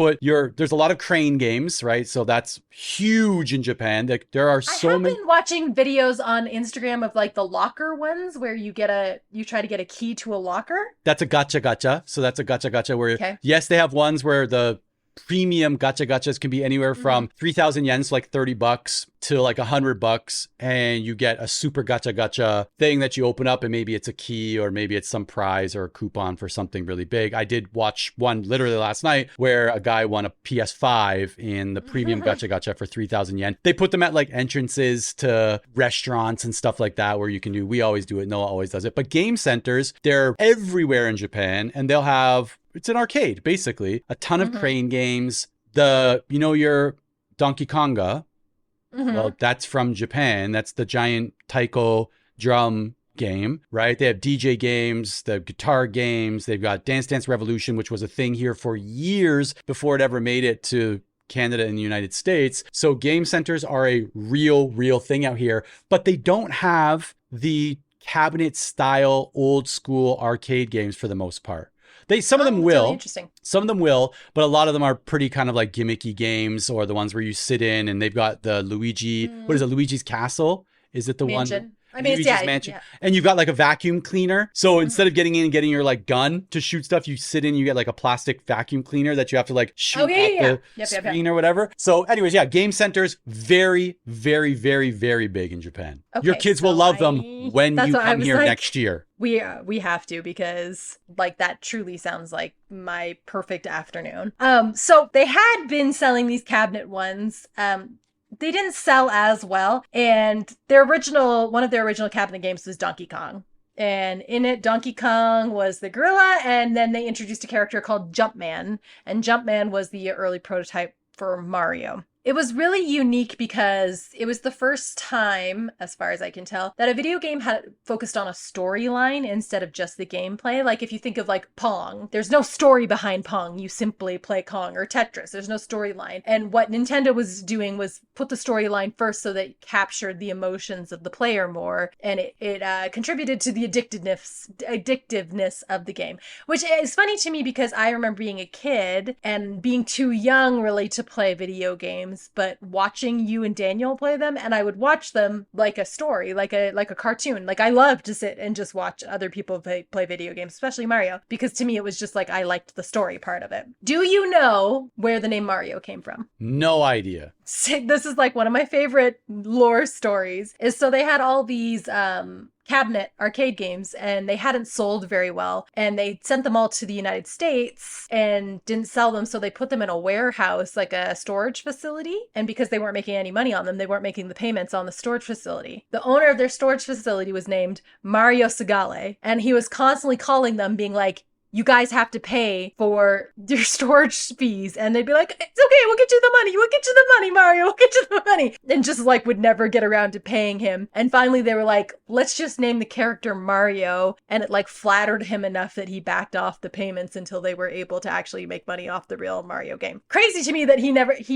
there's a lot of crane games, right? So that's huge in Japan. There are so many. I've been watching videos on Instagram of like the locker ones where you try to get a key to a locker. That's a gacha. So that's a gacha where, yes, they have ones where the premium gachas can be anywhere from 3,000 yen, so like $30 to like $100, and you get a super gacha thing that you open up, and maybe it's a key or maybe it's some prize or a coupon for something really big. I did watch one literally last night where a guy won a PS5 in the premium gacha for 3,000 yen. They put them at like entrances to restaurants and stuff like that where you can we always do it. Noah always does it. But game centers, they're everywhere in Japan, and they'll have, it's an arcade, basically. A ton of crane games. Your Donkey Konga. Well, that's from Japan. That's the giant taiko drum game, right? They have DJ games, the guitar games. They've got Dance Dance Revolution, which was a thing here for years before it ever made it to Canada and the United States. So game centers are a real thing out here, but they don't have the cabinet style old school arcade games for the most part. Some of them will. Really interesting. Some of them will, but a lot of them are pretty kind of like gimmicky games, or the ones where you sit in and they've got the Luigi. What is it? Luigi's Castle? Is it the Mansion. one? I mean, Luigi's Mansion. Yeah. And you've got like a vacuum cleaner. So instead of getting in and getting your like gun to shoot stuff, you sit in, you get like a plastic vacuum cleaner that you have to like shoot at the screen or whatever. So anyways, game centers, very, very, very, very big in Japan. Okay, your kids will love them when you come here next year. We have to, because like that truly sounds like my perfect afternoon. So they had been selling these cabinet ones. They didn't sell as well, and one of their original cabinet games was Donkey Kong. And in it, Donkey Kong was the gorilla, and then they introduced a character called Jumpman, and Jumpman was the early prototype for Mario. It was really unique because it was the first time, as far as I can tell, that a video game had focused on a storyline instead of just the gameplay. Like if you think of like Pong, there's no story behind Pong. You simply play Kong, or Tetris. There's no storyline. And what Nintendo was doing was put the storyline first so that it captured the emotions of the player more. And it contributed to the addictiveness of the game, which is funny to me because I remember being a kid and being too young really to play video games. games, but watching you and Daniel play them, and I would watch them like a story, like a cartoon. Like, I love to sit and just watch other people play video games, especially Mario, because to me it was just like I liked the story part of it. Do you know where the name Mario came from? No idea. This is like one of my favorite lore stories. Is so they had all these cabinet arcade games and they hadn't sold very well, and they sent them all to the United States and didn't sell them, so they put them in a warehouse, like a storage facility, and because they weren't making any money on them, they weren't making the payments on the storage facility. The owner of their storage facility was named Mario Segale, and he was constantly calling them being like, you guys have to pay for your storage fees. And they'd be like, it's okay, we'll get you the money. We'll get you the money, Mario. We'll get you the money. And just like would never get around to paying him. And finally they were like, let's just name the character Mario. And it like flattered him enough that he backed off the payments until they were able to actually make money off the real Mario game. Crazy to me that he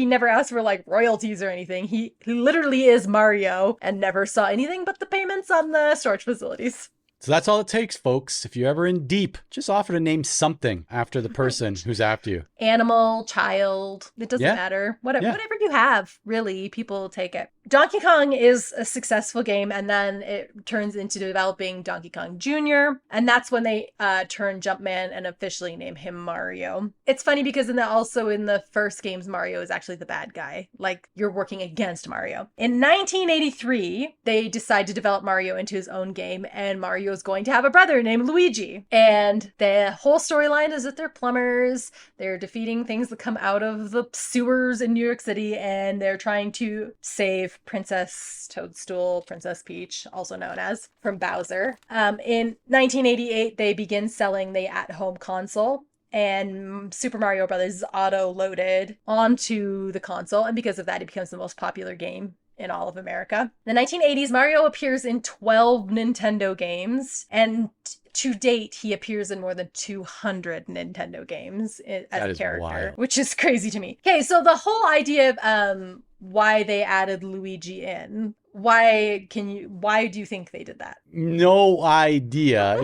never asked for like royalties or anything. He literally is Mario and never saw anything but the payments on the storage facilities. So that's all it takes, folks. If you're ever in deep, just offer to name something after the person who's after you. Animal, child, it doesn't matter. Whatever you have, really, people will take it. Donkey Kong is a successful game, and then it turns into developing Donkey Kong Jr., and that's when they turn Jumpman and officially name him Mario. It's funny because in the first games, Mario is actually the bad guy. Like, you're working against Mario. In 1983, they decide to develop Mario into his own game, and Mario is going to have a brother named Luigi. And the whole storyline is that they're plumbers, they're defeating things that come out of the sewers in New York City, and they're trying to save Princess Toadstool, Princess Peach, also known as, from Bowser. In 1988, they begin selling the at-home console, and Super Mario Brothers is auto-loaded onto the console, and because of that, it becomes the most popular game in all of America. In the 1980s, Mario appears in 12 Nintendo games, and to date, he appears in more than 200 Nintendo games as a character, wild. Which is crazy to me. Okay, so the whole idea of why they added Luigi in, why do you think they did that? No idea.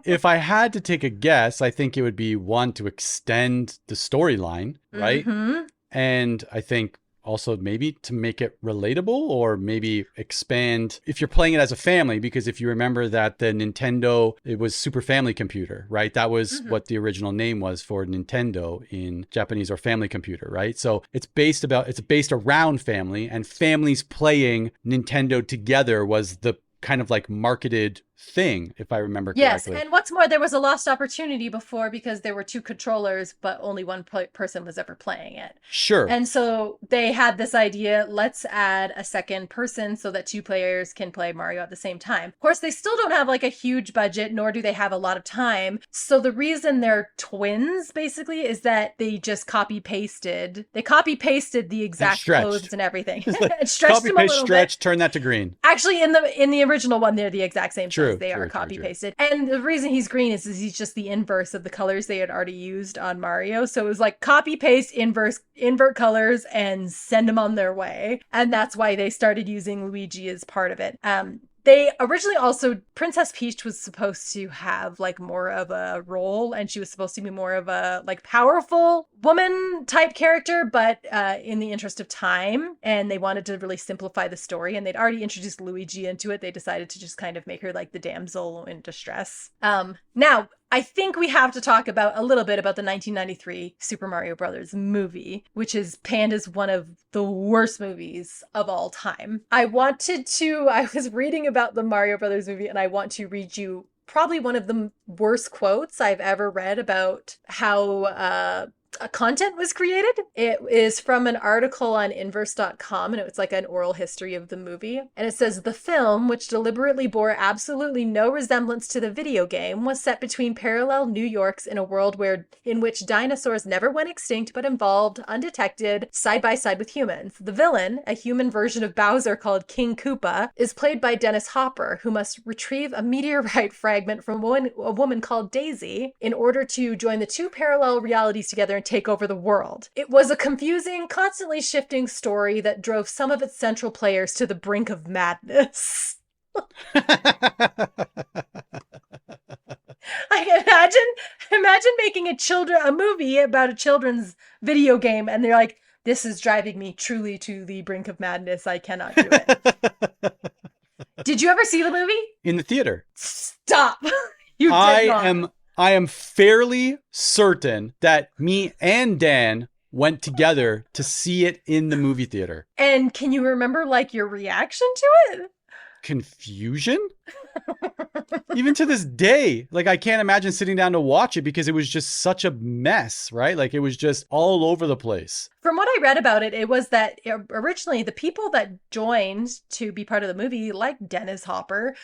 If I had to take a guess, I think it would be one, to extend the storyline, right? Mm-hmm. And I think also maybe to make it relatable, or maybe expand if you're playing it as a family, because if you remember that the Nintendo, it was Super Family Computer, right? That was what the original name was for Nintendo in Japanese, or family computer, right? So it's based around family, and families playing Nintendo together was the kind of like marketed thing, if I remember correctly. Yes, and what's more, there was a lost opportunity before because there were two controllers, but only one person was ever playing it. Sure. And so they had this idea, let's add a second person so that two players can play Mario at the same time. Of course, they still don't have like a huge budget, nor do they have a lot of time. So the reason they're twins, basically, is that they just copy-pasted the exact clothes and everything. And stretched copy, them a paste, little stretch, bit. turn that to green. Actually, in the original one, they're the exact same True. things. They are copy-pasted. And the reason he's green is he's just the inverse of the colors they had already used on Mario. So it was like copy-paste, invert colors, and send them on their way. And that's why they started using Luigi as part of it. They originally also, Princess Peach was supposed to have like more of a role, and she was supposed to be more of a like powerful woman type character, but in the interest of time, and they wanted to really simplify the story, and they'd already introduced Luigi into it, they decided to just kind of make her like the damsel in distress. Now, I think we have to talk a little bit about the 1993 Super Mario Brothers movie, which is panned as one of the worst movies of all time. I was reading about the Mario Brothers movie, and I want to read you probably one of the worst quotes I've ever read about how content was created. It is from an article on inverse.com, and it was like an oral history of the movie. And it says, the film, which deliberately bore absolutely no resemblance to the video game, was set between parallel New Yorks in a world in which dinosaurs never went extinct but evolved undetected side by side with humans. The villain, a human version of Bowser called King Koopa, is played by Dennis Hopper, who must retrieve a meteorite fragment from a woman called Daisy in order to join the two parallel realities together and take over the world. It was a confusing, constantly shifting story that drove some of its central players to the brink of madness. Imagine making a movie about a children's video game, and they're like, this is driving me truly to the brink of madness. I cannot do it. Did you ever see the movie? In the theater. Stop. You did not. I am fairly certain that me and Dan went together to see it in the movie theater. And can you remember like your reaction to it? Confusion? Even to this day, like I can't imagine sitting down to watch it because it was just such a mess, right? Like it was just all over the place. From what I read about it, it was that originally the people that joined to be part of the movie, like Dennis Hopper,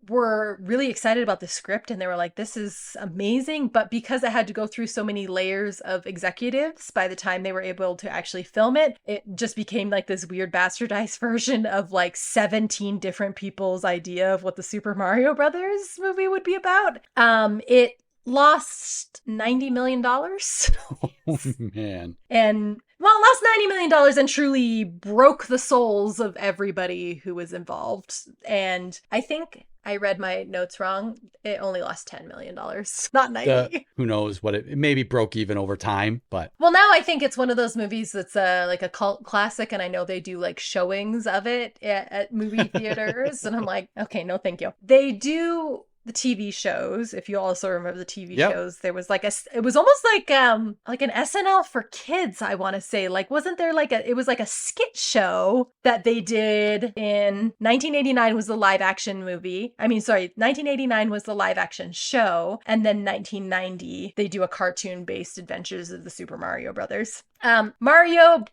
were really excited about the script and they were like, this is amazing. But because it had to go through so many layers of executives, by the time they were able to actually film it, it just became like this weird bastardized version of like 17 different people's idea of what the Super Mario Brothers movie would be about. It lost $90 million. Oh, man. And well, lost $90 million and truly broke the souls of everybody who was involved. And I think I read my notes wrong. It only lost $10 million, not 90. Who knows what it maybe broke even over time, but. Well, now I think it's one of those movies that's like a cult classic. And I know they do like showings of it at movie theaters. And I'm like, okay, no, thank you. They do the TV shows. If you also remember the TV shows, there was like it was almost like an SNL for kids, I want to say. Like, wasn't there like it was like a skit show that they did in 1989 was the live action movie. 1989 was the live action show. And then 1990, they do a cartoon based Adventures of the Super Mario Brothers. The Mario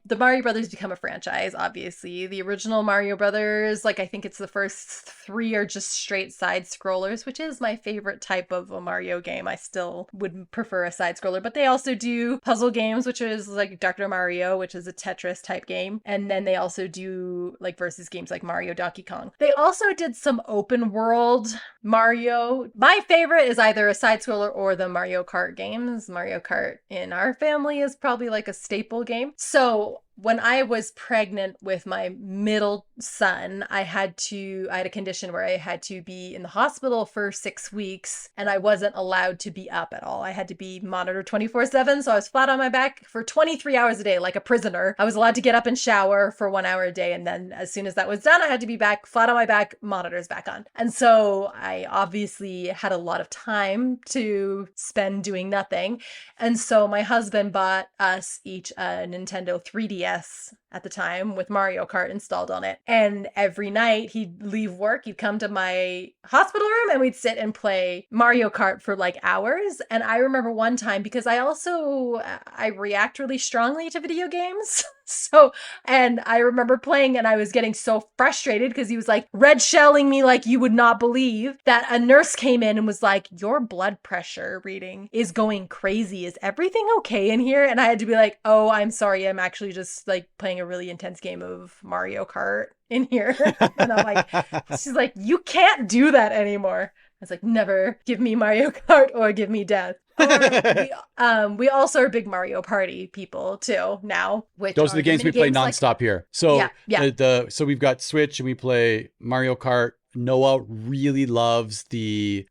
Brothers become a franchise, obviously. The original Mario Brothers, like I think it's the first 3 are just straight side scrollers, which is my favorite type of a Mario game. I still would prefer a side scroller, but they also do puzzle games, which is like Dr. Mario, which is a Tetris type game. And then they also do like versus games like Mario Donkey Kong. They also did some open world Mario. My favorite is either a side scroller or the Mario Kart games. Mario Kart in our family is probably like a staple game. So when I was pregnant with my middle son, I had a condition where I had to be in the hospital for 6 weeks and I wasn't allowed to be up at all. I had to be monitored 24/7. So I was flat on my back for 23 hours a day, like a prisoner. I was allowed to get up and shower for 1 hour a day. And then as soon as that was done, I had to be back flat on my back, monitors back on. And so I obviously had a lot of time to spend doing nothing. And so my husband bought us each a Nintendo 3DS at the time with Mario Kart installed on it. And every night he'd leave work, he'd come to my hospital room and we'd sit and play Mario Kart for like hours. And I remember one time, because I react really strongly to video games. And I remember playing and I was getting so frustrated because he was like red shelling me like you would not believe, that a nurse came in and was like, your blood pressure reading is going crazy. Is everything okay in here? And I had to be like, oh, I'm sorry. I'm actually just like playing a really intense game of Mario Kart in here. And I'm like, she's like, you can't do that anymore. I was like, never give me Mario Kart or give me death. We also are big Mario Party people too now. Which those are the games we play nonstop here. So so we've got Switch and we play Mario Kart. Noah really loves the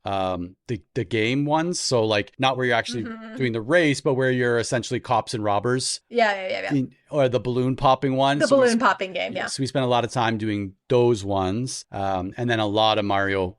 game ones. So like not where you're actually doing the race, but where you're essentially cops and robbers. Yeah. Or the balloon popping one. Balloon popping game, yeah. So we spent a lot of time doing those ones. And then a lot of Mario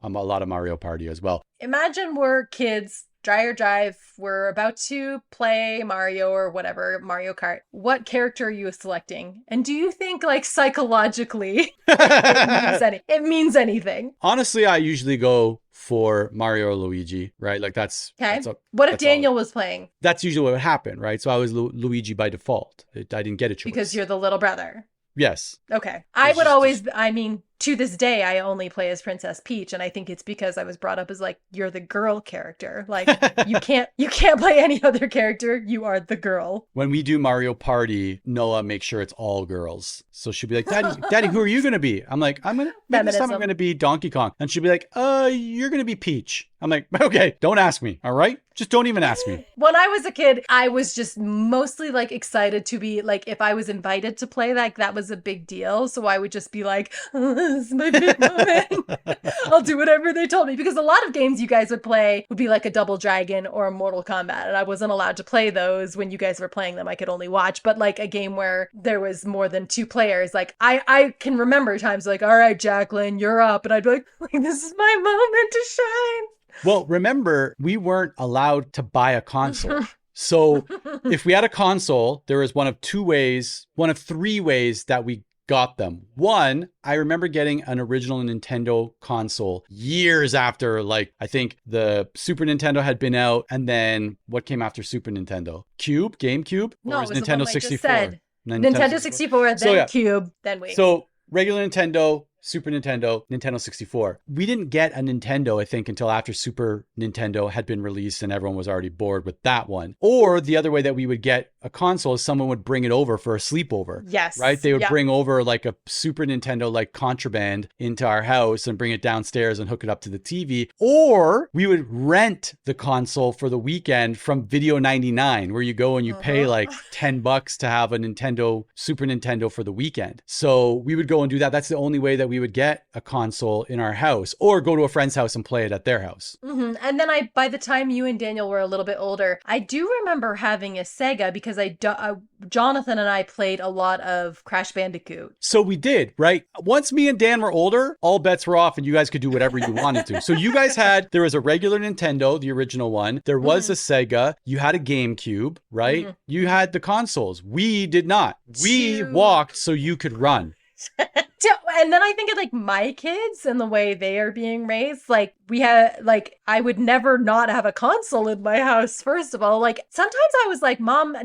Party as well. Imagine we're kids, Dreyer Drive, we're about to play Mario or whatever, Mario Kart. What character are you selecting? And do you think like psychologically it means anything? Honestly, I usually go for Mario or Luigi, right? Like that's... Okay. What if Daniel was playing? That's usually what would happen, right? So I was Luigi by default. I didn't get a choice. Because you're the little brother. Yes. Okay. To this day, I only play as Princess Peach, and I think it's because I was brought up as like, you're the girl character. Like, you can't play any other character. You are the girl. When we do Mario Party, Noah makes sure it's all girls. So she'll be like, Daddy, who are you going to be? I'm like, I'm going to be Donkey Kong. And she'll be like, you're going to be Peach. I'm like, okay, don't ask me. All right. Just don't even ask me. When I was a kid, I was just mostly like excited to be like, if I was invited to play, like that was a big deal. So I would just be like, oh, this is my big moment. I'll do whatever they told me. Because a lot of games you guys would play would be like a Double Dragon or a Mortal Kombat. And I wasn't allowed to play those when you guys were playing them. I could only watch. But like a game where there was more than 2 players, like I can remember times like, all right, Jacqueline, you're up. And I'd be like, this is my moment to shine. Well, remember, we weren't allowed to buy a console. So if we had a console, there was one of 3 ways that we got them. One, I remember getting an original Nintendo console years after, like, I think the Super Nintendo had been out. And then what came after Super Nintendo? GameCube? No, or it was Nintendo the one I just 64? said. Nintendo 64, then So, yeah. Cube, then Wii. So regular Nintendo, Super Nintendo, Nintendo 64. We didn't get a Nintendo, I think, until after Super Nintendo had been released and everyone was already bored with that one. Or the other way that we would get a console is someone would bring it over for a sleepover. Yes. Right? They would bring over like a Super Nintendo like contraband into our house and bring it downstairs and hook it up to the TV. Or we would rent the console for the weekend from Video 99, where you go and you pay like $10 to have a Super Nintendo for the weekend. So we would go and do that. That's the only way that we would get a console in our house, or go to a friend's house and play it at their house. Mm-hmm. And then by the time you and Daniel were a little bit older, I do remember having a Sega because Jonathan and I played a lot of Crash Bandicoot. So we did, right? Once me and Dan were older, all bets were off and you guys could do whatever you wanted to. So you guys there was a regular Nintendo, the original one. There was a Sega. You had a GameCube, right? Mm-hmm. You had the consoles. We did not. We walked so you could run. And then I think of like my kids and the way they are being raised. Like we had, like, I would never not have a console in my house. First of all, like sometimes I was like,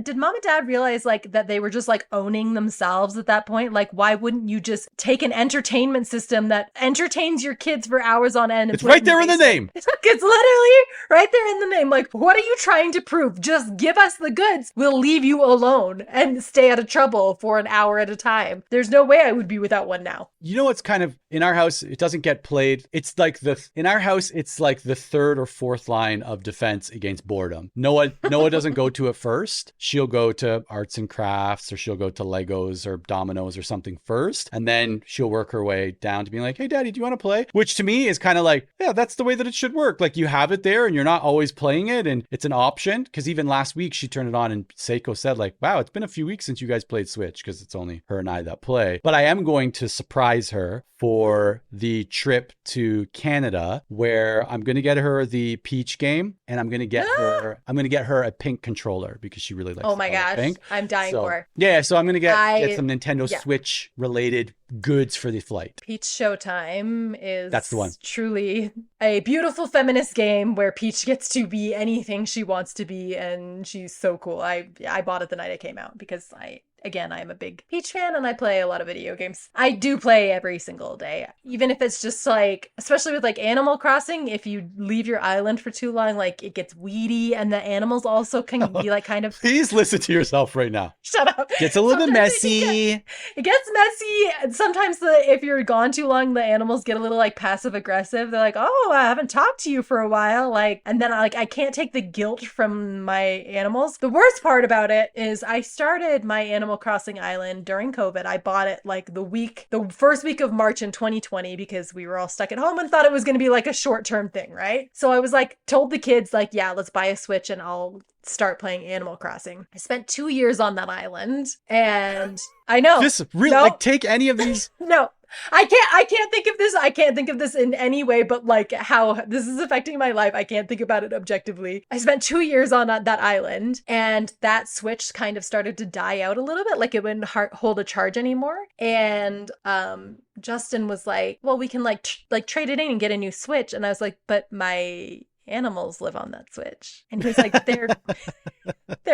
did mom and dad realize like that they were just like owning themselves at that point? Like, why wouldn't you just take an entertainment system that entertains your kids for hours on end? It's right there in the name. It's literally right there in the name. Like, what are you trying to prove? Just give us the goods. We'll leave you alone and stay out of trouble for an hour at a time. There's no way I would be without one now. You know what's kind of, in our house, it doesn't get played. It's like in our house, it's like the 3rd or 4th line of defense against boredom. Noah doesn't go to it first. She'll go to arts and crafts, or she'll go to Legos or dominoes or something first. And then she'll work her way down to being like, hey, Daddy, do you want to play? Which to me is kind of like, yeah, that's the way that it should work. Like you have it there and you're not always playing it, and it's an option. Because even last week she turned it on and Seiko said like, wow, it's been a few weeks since you guys played Switch, because it's only her and I that play. But I am going to surprise her for the trip to Canada, where I'm going to get her the Peach game, and I'm going to get her a pink controller because she really likes. Oh my gosh, pink. I'm dying for her. Yeah, so I'm going to get some Nintendo Switch related goods for the flight. Peach Showtime is that's the one. Truly a beautiful feminist game where Peach gets to be anything she wants to be, and she's so cool. I bought it the night it came out because I am a big Peach fan and I play a lot of video games. I do play every single day, even if it's just like, especially with like Animal Crossing, if you leave your island for too long, like it gets weedy, and the animals also can be like kind of... Please listen to yourself right now. Shut up. Gets a little bit messy. It gets messy. And sometimes if you're gone too long, the animals get a little like passive aggressive. They're like, oh, I haven't talked to you for a while. Like, and then I can't take the guilt from my animals. The worst part about it is I started my Animal Crossing Island during COVID. I bought it like the first week of March in 2020 because we were all stuck at home and thought it was going to be like a short-term thing, right? So I was like, told the kids like, yeah, let's buy a Switch and I'll start playing Animal Crossing. I spent 2 years on that island, and I know. Just really like take any of these. No. I can't think of this. I can't think of this in any way but like how this is affecting my life. I can't think about it objectively. I spent 2 years on that island, and that Switch kind of started to die out a little bit. Like it wouldn't hold a charge anymore. And Justin was like, well, we can like trade it in and get a new Switch. And I was like, but my animals live on that Switch. And he's like, they're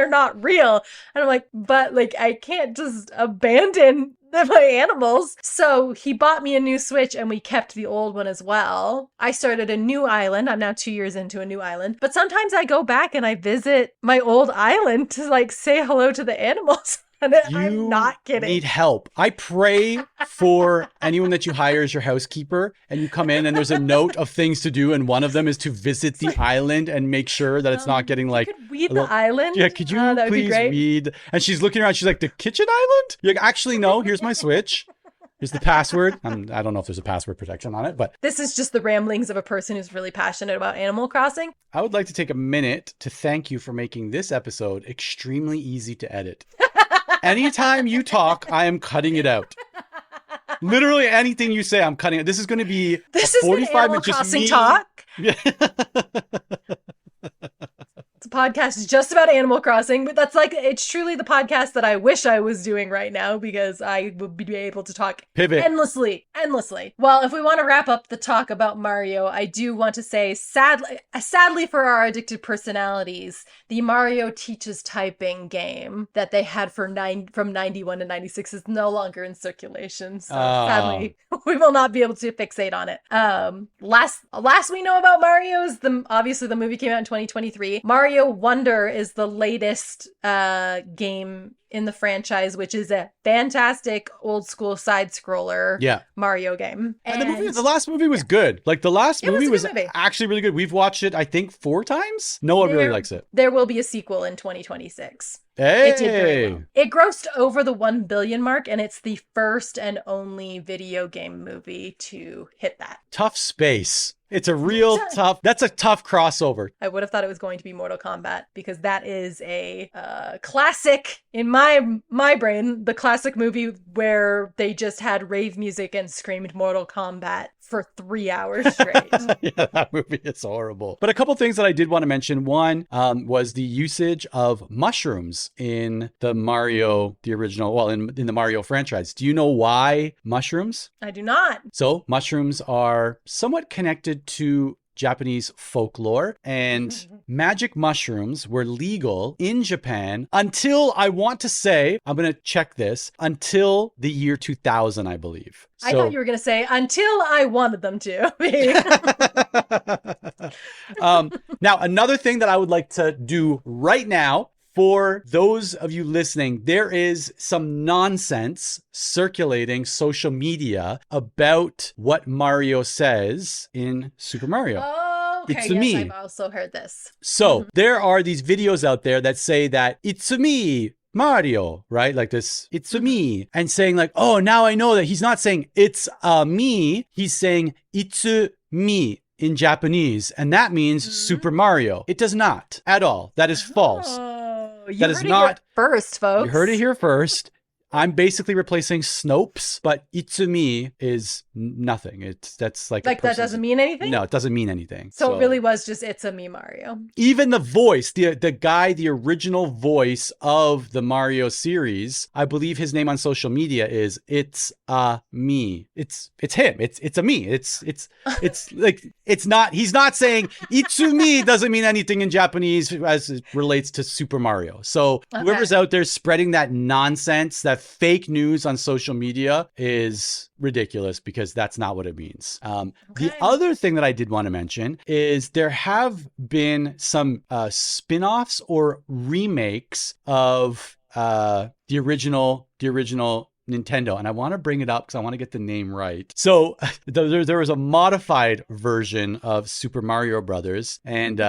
not real. And I'm like, but like I can't just abandon my animals. So he bought me a new Switch and we kept the old one as well. I started a new island. I'm now 2 years into a new island. But sometimes I go back and I visit my old island to like say hello to the animals. And You I'm not kidding. need help. I pray for anyone that you hire as your housekeeper and you come in and there's a note of things to do. And one of them is to visit the island and make sure that it's not getting like... You could weed the island? Yeah, could you that would be please great. weed? And she's looking around. She's like, the kitchen island? You're like, actually, no, here's my switch. Here's the password. I don't know if there's a password protection on it, but... This is just the ramblings of a person who's really passionate about Animal Crossing. I would like to take a minute to thank you for making this episode extremely easy to edit. Anytime you talk, I am cutting it out. Literally anything you say, I'm cutting it. This is going to be This is 45 Animal minutes just Crossing me. talk. Yeah. It's a podcast just about Animal Crossing, but that's like, it's truly the podcast that I wish I was doing right now because I would be able to talk Pivot. endlessly. Well, if we want to wrap up the talk about Mario, I do want to say, sadly for our addicted personalities, the Mario Teaches Typing game that they had from 91 to 96 is no longer in circulation. So sadly, we will not be able to fixate on it. Last we know about Mario is obviously the movie came out in 2023. Mario Wonder is the latest game in the franchise, which is a fantastic old school side scroller Mario game. And the last movie was good. Like the last movie was movie. actually really good. We've watched it, I think, 4 times. No one really likes it. There will be a sequel in 2026. Hey. It did very well. It grossed over the 1 billion mark, and it's the first and only video game movie to hit that. Tough space. It's a real that's a tough crossover. I would have thought it was going to be Mortal Kombat because that is a classic in my brain, the classic movie where they just had rave music and screamed Mortal Kombat for 3 hours straight. Yeah, that movie is horrible. But a couple things that I did want to mention. One was the usage of mushrooms in the Mario, the original, well, in the Mario franchise. Do you know why mushrooms? I do not. So mushrooms are somewhat connected to Japanese folklore, and magic mushrooms were legal in Japan until, I want to say, I'm going to check this, until the year 2000, I believe. I thought you were going to say, until I wanted them to. Now, another thing that I would like to do right now, for those of you listening, there is some nonsense circulating social media about what Mario says in Super Mario. Oh, okay. It's yes, me. I've also heard this. So there are these videos out there that say that it's me, Mario, right? Like this, it's me, and saying like, oh, now I know that he's not saying it's me. He's saying it's me in Japanese, and that means Super Mario. It does not at all. That is false. You that heard is it not here first, folks. You heard it here first. I'm basically replacing Snopes, but Itsumi is nothing. That's like that doesn't mean anything? No, it doesn't mean anything. So it really was just It's a Me Mario. Even the voice, the guy, the original voice of the Mario series, I believe his name on social media is It's a Me. It's him. It's a me. It's like it's not. He's not saying Itsumi doesn't mean anything in Japanese as it relates to Super Mario. So whoever's out there spreading that nonsense, that fake news on social media is ridiculous because that's not what it means. The other thing that I did want to mention is there have been some spin-offs or remakes of the original Nintendo, and I want to bring it up because I want to get the name right. So there was a modified version of Super Mario Brothers, and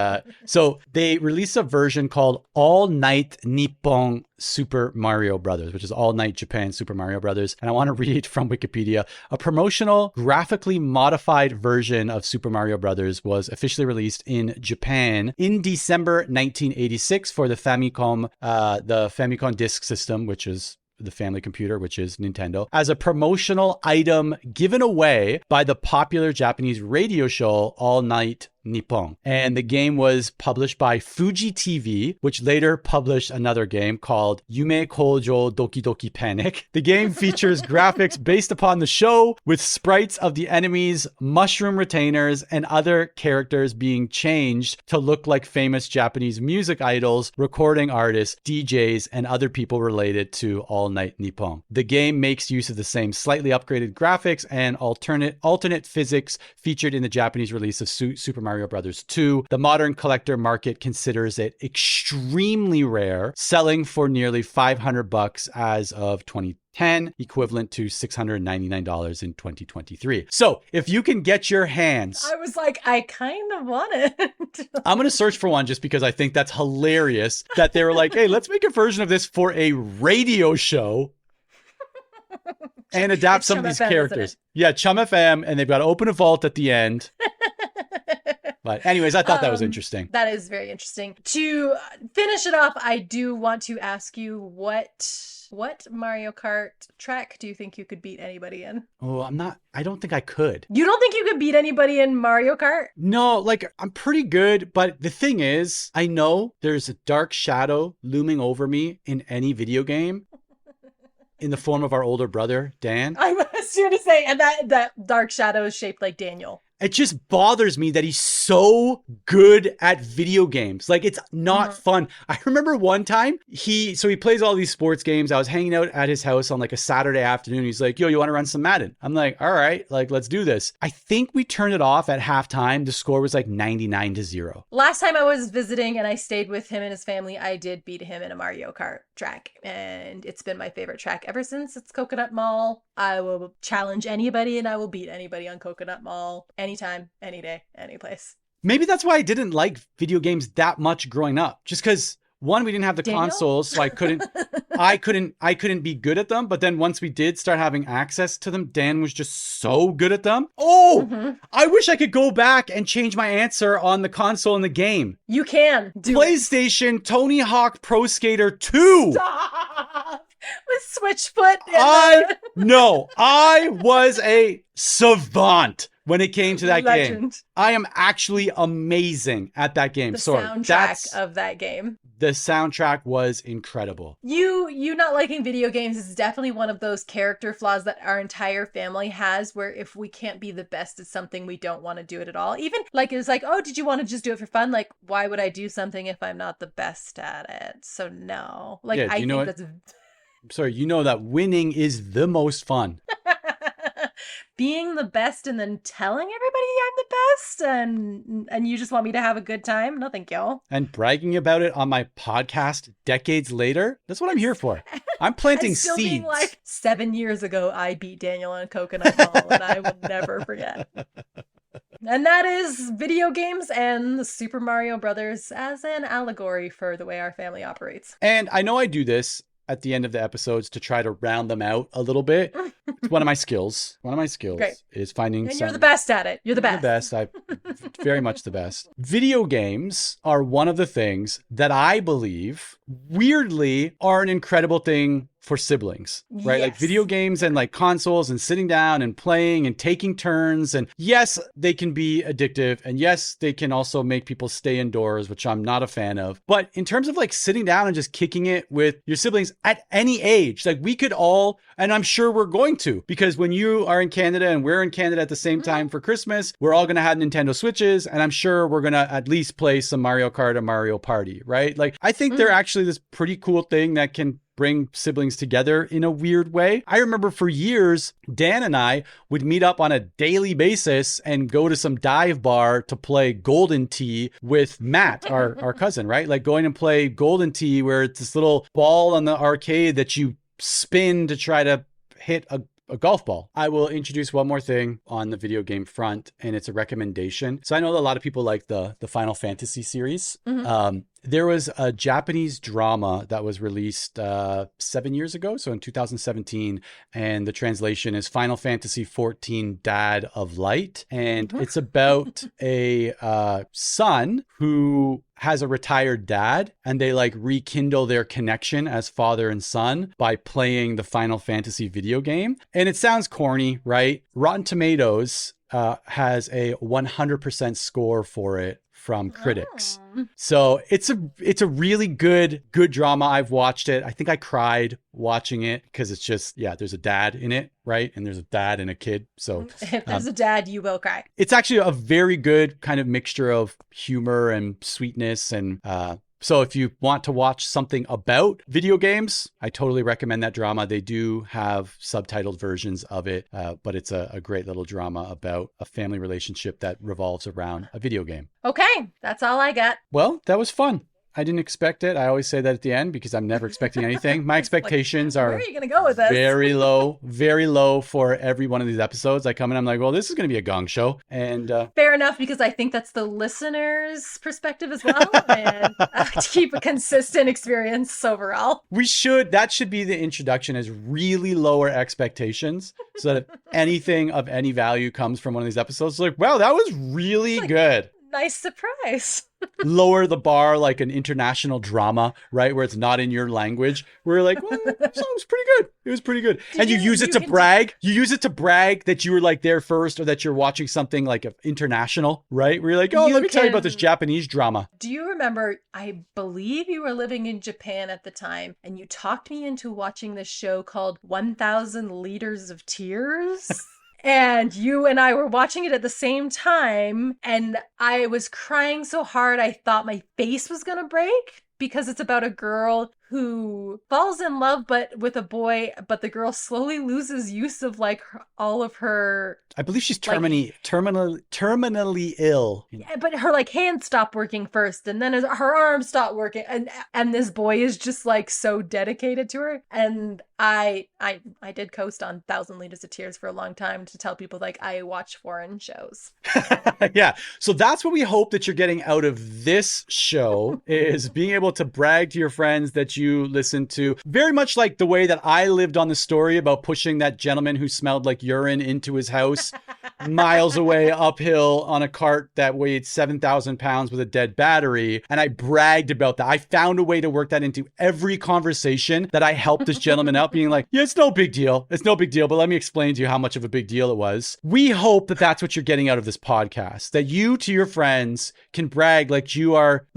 so they released a version called All Night Nippon Super Mario Brothers, which is All Night Japan Super Mario Brothers. And I want to read from Wikipedia. A promotional, graphically modified version of Super Mario Brothers was officially released in Japan in December 1986 for the Famicom Disk System, which is the family computer, which is Nintendo, as a promotional item given away by the popular Japanese radio show All Night Nippon. And the game was published by Fuji TV, which later published another game called Yume Kojo Doki Doki Panic. The game features graphics based upon the show, with sprites of the enemies, mushroom retainers, and other characters being changed to look like famous Japanese music idols, recording artists, DJs, and other people related to All Night Nippon. The game makes use of the same slightly upgraded graphics and alternate physics featured in the Japanese release of Super Mario Mario Brothers 2. The modern collector market considers it extremely rare, selling for nearly $500 as of 2010, equivalent to $699 in 2023. So if you can get your hands... I was like, I kind of want it. I'm going to search for one just because I think that's hilarious that they were like, hey, let's make a version of this for a radio show and adapt It's some Chum of these FM, characters. Yeah, Chum FM, and they've got to open a vault at the end. But anyways, I thought that was interesting. That is very interesting. To finish it off, I do want to ask you what Mario Kart track do you think you could beat anybody in? Oh, I don't think I could. You don't think you could beat anybody in Mario Kart? No, like I'm pretty good, but the thing is, I know there's a dark shadow looming over me in any video game in the form of our older brother, Dan. I was going to say, and that dark shadow is shaped like Daniel. It just bothers me that he's so good at video games. Like, it's not fun. I remember one time he plays all these sports games. I was hanging out at his house on like a Saturday afternoon. He's like, yo, you want to run some Madden? I'm like, all right, like, let's do this. I think we turned it off at halftime. The score was like 99-0. Last time I was visiting and I stayed with him and his family, I did beat him in a Mario Kart track. And it's been my favorite track ever since it's Coconut Mall. I will challenge anybody and I will beat anybody on Coconut Mall anytime, any day, any place. Maybe that's why I didn't like video games that much growing up. Just because, one, we didn't have the consoles, so I couldn't be good at them. But then once we did start having access to them, Dan was just so good at them. Oh, I wish I could go back and change my answer on the console in the game. You can do PlayStation Tony Hawk Pro Skater 2. Stop! With Switchfoot. I was a savant when it came to that game. I am actually amazing at that game. The soundtrack of that game. The soundtrack was incredible. You not liking video games is definitely one of those character flaws that our entire family has, where if we can't be the best at something, we don't want to do it at all. Even like, it's like, oh, did you want to just do it for fun? Like, why would I do something if I'm not the best at it? So no. Like, yeah, I think that's... Sorry, you know that winning is the most fun. Being the best and then telling everybody I'm the best and you just want me to have a good time? No, thank you. And bragging about it on my podcast decades later? That's what I'm here for. I'm planting still seeds. Being like, 7 years ago, I beat Daniel on Coconut Mall and I will never forget. And that is video games and the Super Mario Brothers as an allegory for the way our family operates. And I know I do this at the end of the episodes to try to round them out a little bit. It's one of my skills. Great. Is finding And you're the best at it. You're the best. I'm very much the best. Video games are one of the things that I believe weirdly are an incredible thing for siblings, right? Yes. Like video games and like consoles and sitting down and playing and taking turns. And yes, they can be addictive. And yes, they can also make people stay indoors, which I'm not a fan of. But in terms of like sitting down and just kicking it with your siblings at any age, like we could all, and I'm sure we're going to, because when you are in Canada and we're in Canada at the same time for Christmas, we're all going to have Nintendo Switches. And I'm sure we're going to at least play some Mario Kart or Mario Party, right? Like I think they're actually this pretty cool thing that can bring siblings together in a weird way. I remember for years, Dan and I would meet up on a daily basis and go to some dive bar to play Golden Tee with Matt, our cousin, right? Like going and play Golden Tee where it's this little ball on the arcade that you spin to try to hit a golf ball. I will introduce one more thing on the video game front, and it's a recommendation. So I know that a lot of people like the Final Fantasy series. There was a Japanese drama that was released 7 years ago, so in 2017, and the translation is Final Fantasy XIV Dad of Light. And it's about a son who has a retired dad, and they like rekindle their connection as father and son by playing the Final Fantasy video game. And it sounds corny, right? Rotten Tomatoes has a 100% score for it from critics. So it's a really good drama. I've watched it. I think I cried watching it because it's just, there's a dad in it, right? And there's a dad and a kid. So if there's a dad, you will cry. It's actually a very good kind of mixture of humor and sweetness and So if you want to watch something about video games, I totally recommend that drama. They do have subtitled versions of it, but it's a great little drama about a family relationship that revolves around a video game. Okay, that's all I got. Well, that was fun. I didn't expect it. I always say that at the end because I'm never expecting anything. My expectations Where are are you going to go with this? very low for every one of these episodes. I come in, I'm like, well, this is going to be a gong show. And fair enough, because I think that's the listener's perspective as well. And to keep a consistent experience overall. that should be the introduction, as really lower expectations so that if anything of any value comes from one of these episodes, like, wow, that was really good. Nice surprise. Lower the bar like an international drama, right? Where it's not in your language. We're like, well, that song was pretty good. It was pretty good. And you use it to brag. You use it to brag that you were like there first, or that you're watching something like international, right? Where you're like, oh, let me tell you about this Japanese drama. Do you remember, I believe you were living in Japan at the time, and you talked me into watching this show called 1,000 Liters of Tears? And you and I were watching it at the same time, and I was crying so hard I thought my face was gonna break, because it's about a girl who falls in love with a boy, but the girl slowly loses use of like all of her. I believe she's terminally ill. Yeah, but her like hands stop working first, and then her arms stop working, and this boy is just like so dedicated to her. And I did coast on 1,000 Liters of Tears for a long time to tell people like I watch foreign shows. Yeah, so that's what we hope that you're getting out of this show, is being able to brag to your friends that you listen to. Very much like the way that I lived on the story about pushing that gentleman who smelled like urine into his house miles away uphill on a cart that weighed 7,000 pounds with a dead battery. And I bragged about that. I found a way to work that into every conversation that I helped this gentleman out, being like, yeah, it's no big deal. It's no big deal. But let me explain to you how much of a big deal it was. We hope that that's what you're getting out of this podcast, that you to your friends can brag like you're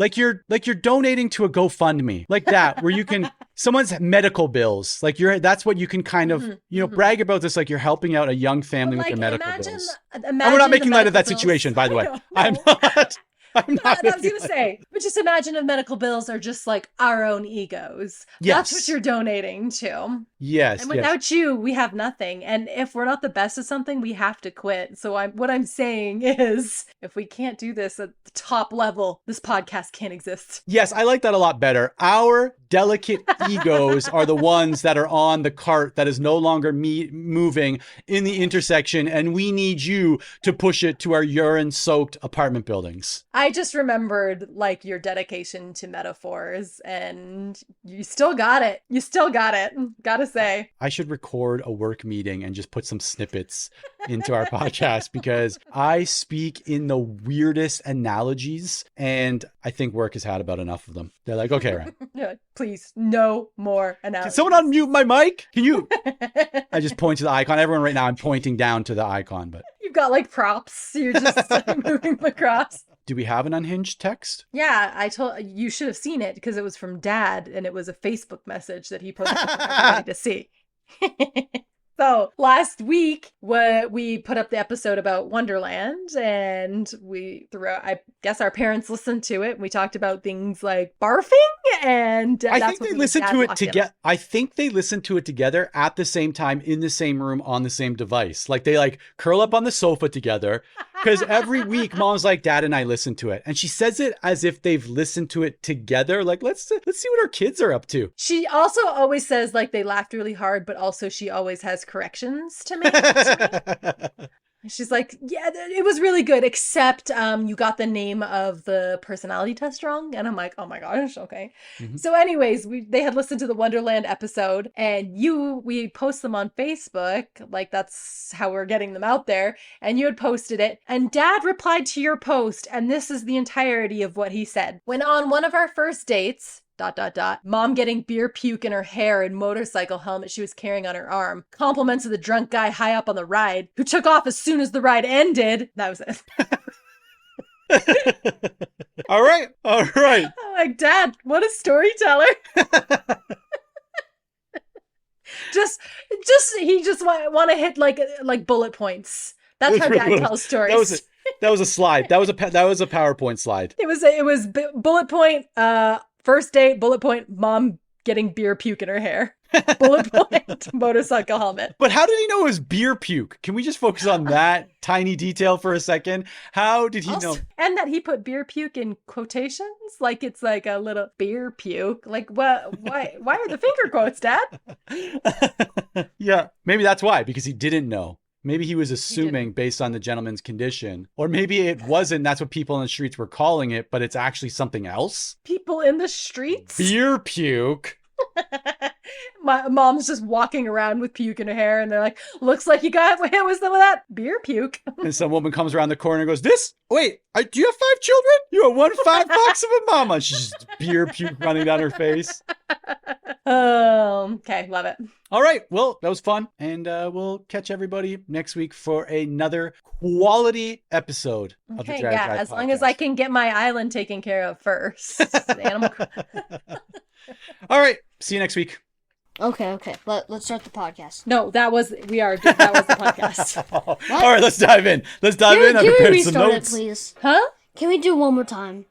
donating to a GoFundMe, like that, where you can someone's medical bills, like that's what you can kind of, brag about this, like you're helping out a young family with their medical bills. And we're not making light of that situation, by the way. I'm not. I was going to say, but just imagine if medical bills are just like our own egos. Yes. That's what you're donating to. Yes. And without you, we have nothing. And if we're not the best at something, we have to quit. So what I'm saying is, if we can't do this at the top level, this podcast can't exist. Yes, I like that a lot better. Our delicate egos are the ones that are on the cart that is no longer moving in the intersection, and we need you to push it to our urine-soaked apartment buildings. I just remembered like your dedication to metaphors, and you still got it. You still got it. Gotta say. I should record a work meeting and just put some snippets into our podcast, because I speak in the weirdest analogies, and I think work has had about enough of them. They're like, okay, Ryan. Yeah, please, no more analogies. Can someone unmute my mic? Can you? I just point to the icon. Everyone right now, I'm pointing down to the icon, but you've got like props. You're just moving across. Do we have an unhinged text? Yeah, you should have seen it, because it was from Dad, and it was a Facebook message that he posted for everybody to see. So last week, we put up the episode about Wonderland, and I guess our parents listened to it. We talked about things like barfing, and I think they listened to it together. I think they listened to it together at the same time, in the same room, on the same device. Like they like curl up on the sofa together. Because every week, Mom's like, Dad and I listen to it. And she says it as if they've listened to it together. Like, let's see what our kids are up to. She also always says, like, they laughed really hard, but also she always has corrections to make to me. She's like, yeah, it was really good, except you got the name of the personality test wrong. And I'm like, oh my gosh, okay. Mm-hmm. So anyways, they had listened to the Wonderland episode, and we post them on Facebook. Like, that's how we're getting them out there. And you had posted it. And Dad replied to your post, and this is the entirety of what he said. When on one of our first dates... ... Mom getting beer puke in her hair and motorcycle helmet she was carrying on her arm. Compliments of the drunk guy high up on the ride, who took off as soon as the ride ended. That was it. All right. I'm like, Dad, what a storyteller. He just want to hit like bullet points. That's how Dad tells stories. That was a slide. That was a PowerPoint slide. It was bullet point. First date, bullet point, mom getting beer puke in her hair. Bullet point, motorcycle helmet. But how did he know it was beer puke? Can we just focus on that tiny detail for a second? How did he know? And that he put beer puke in quotations, like it's like a little beer puke. Like what? Why are the finger quotes, Dad? Yeah, maybe that's why, because he didn't know. Maybe he was assuming based on the gentleman's condition. Or maybe it wasn't. That's what people in the streets were calling it, but it's actually something else. People in the streets? Beer puke. My mom's just walking around with puke in her hair, and they're like, looks like you got hit with some of that beer puke. And some woman comes around the corner and goes, do you have 5 children? You are one $5 of a mama. She's just beer puke running down her face. Okay, love it. All right, well, that was fun. And we'll catch everybody next week for another quality episode of the Dreyer Drive as podcast. long as I can get my island taken care of first. Animal. All right, see you next week. Okay. Let's start the podcast. No, that was the podcast. All right, let's dive in. I Can we prepared some restart it, notes. please? Huh? Can we do one more time?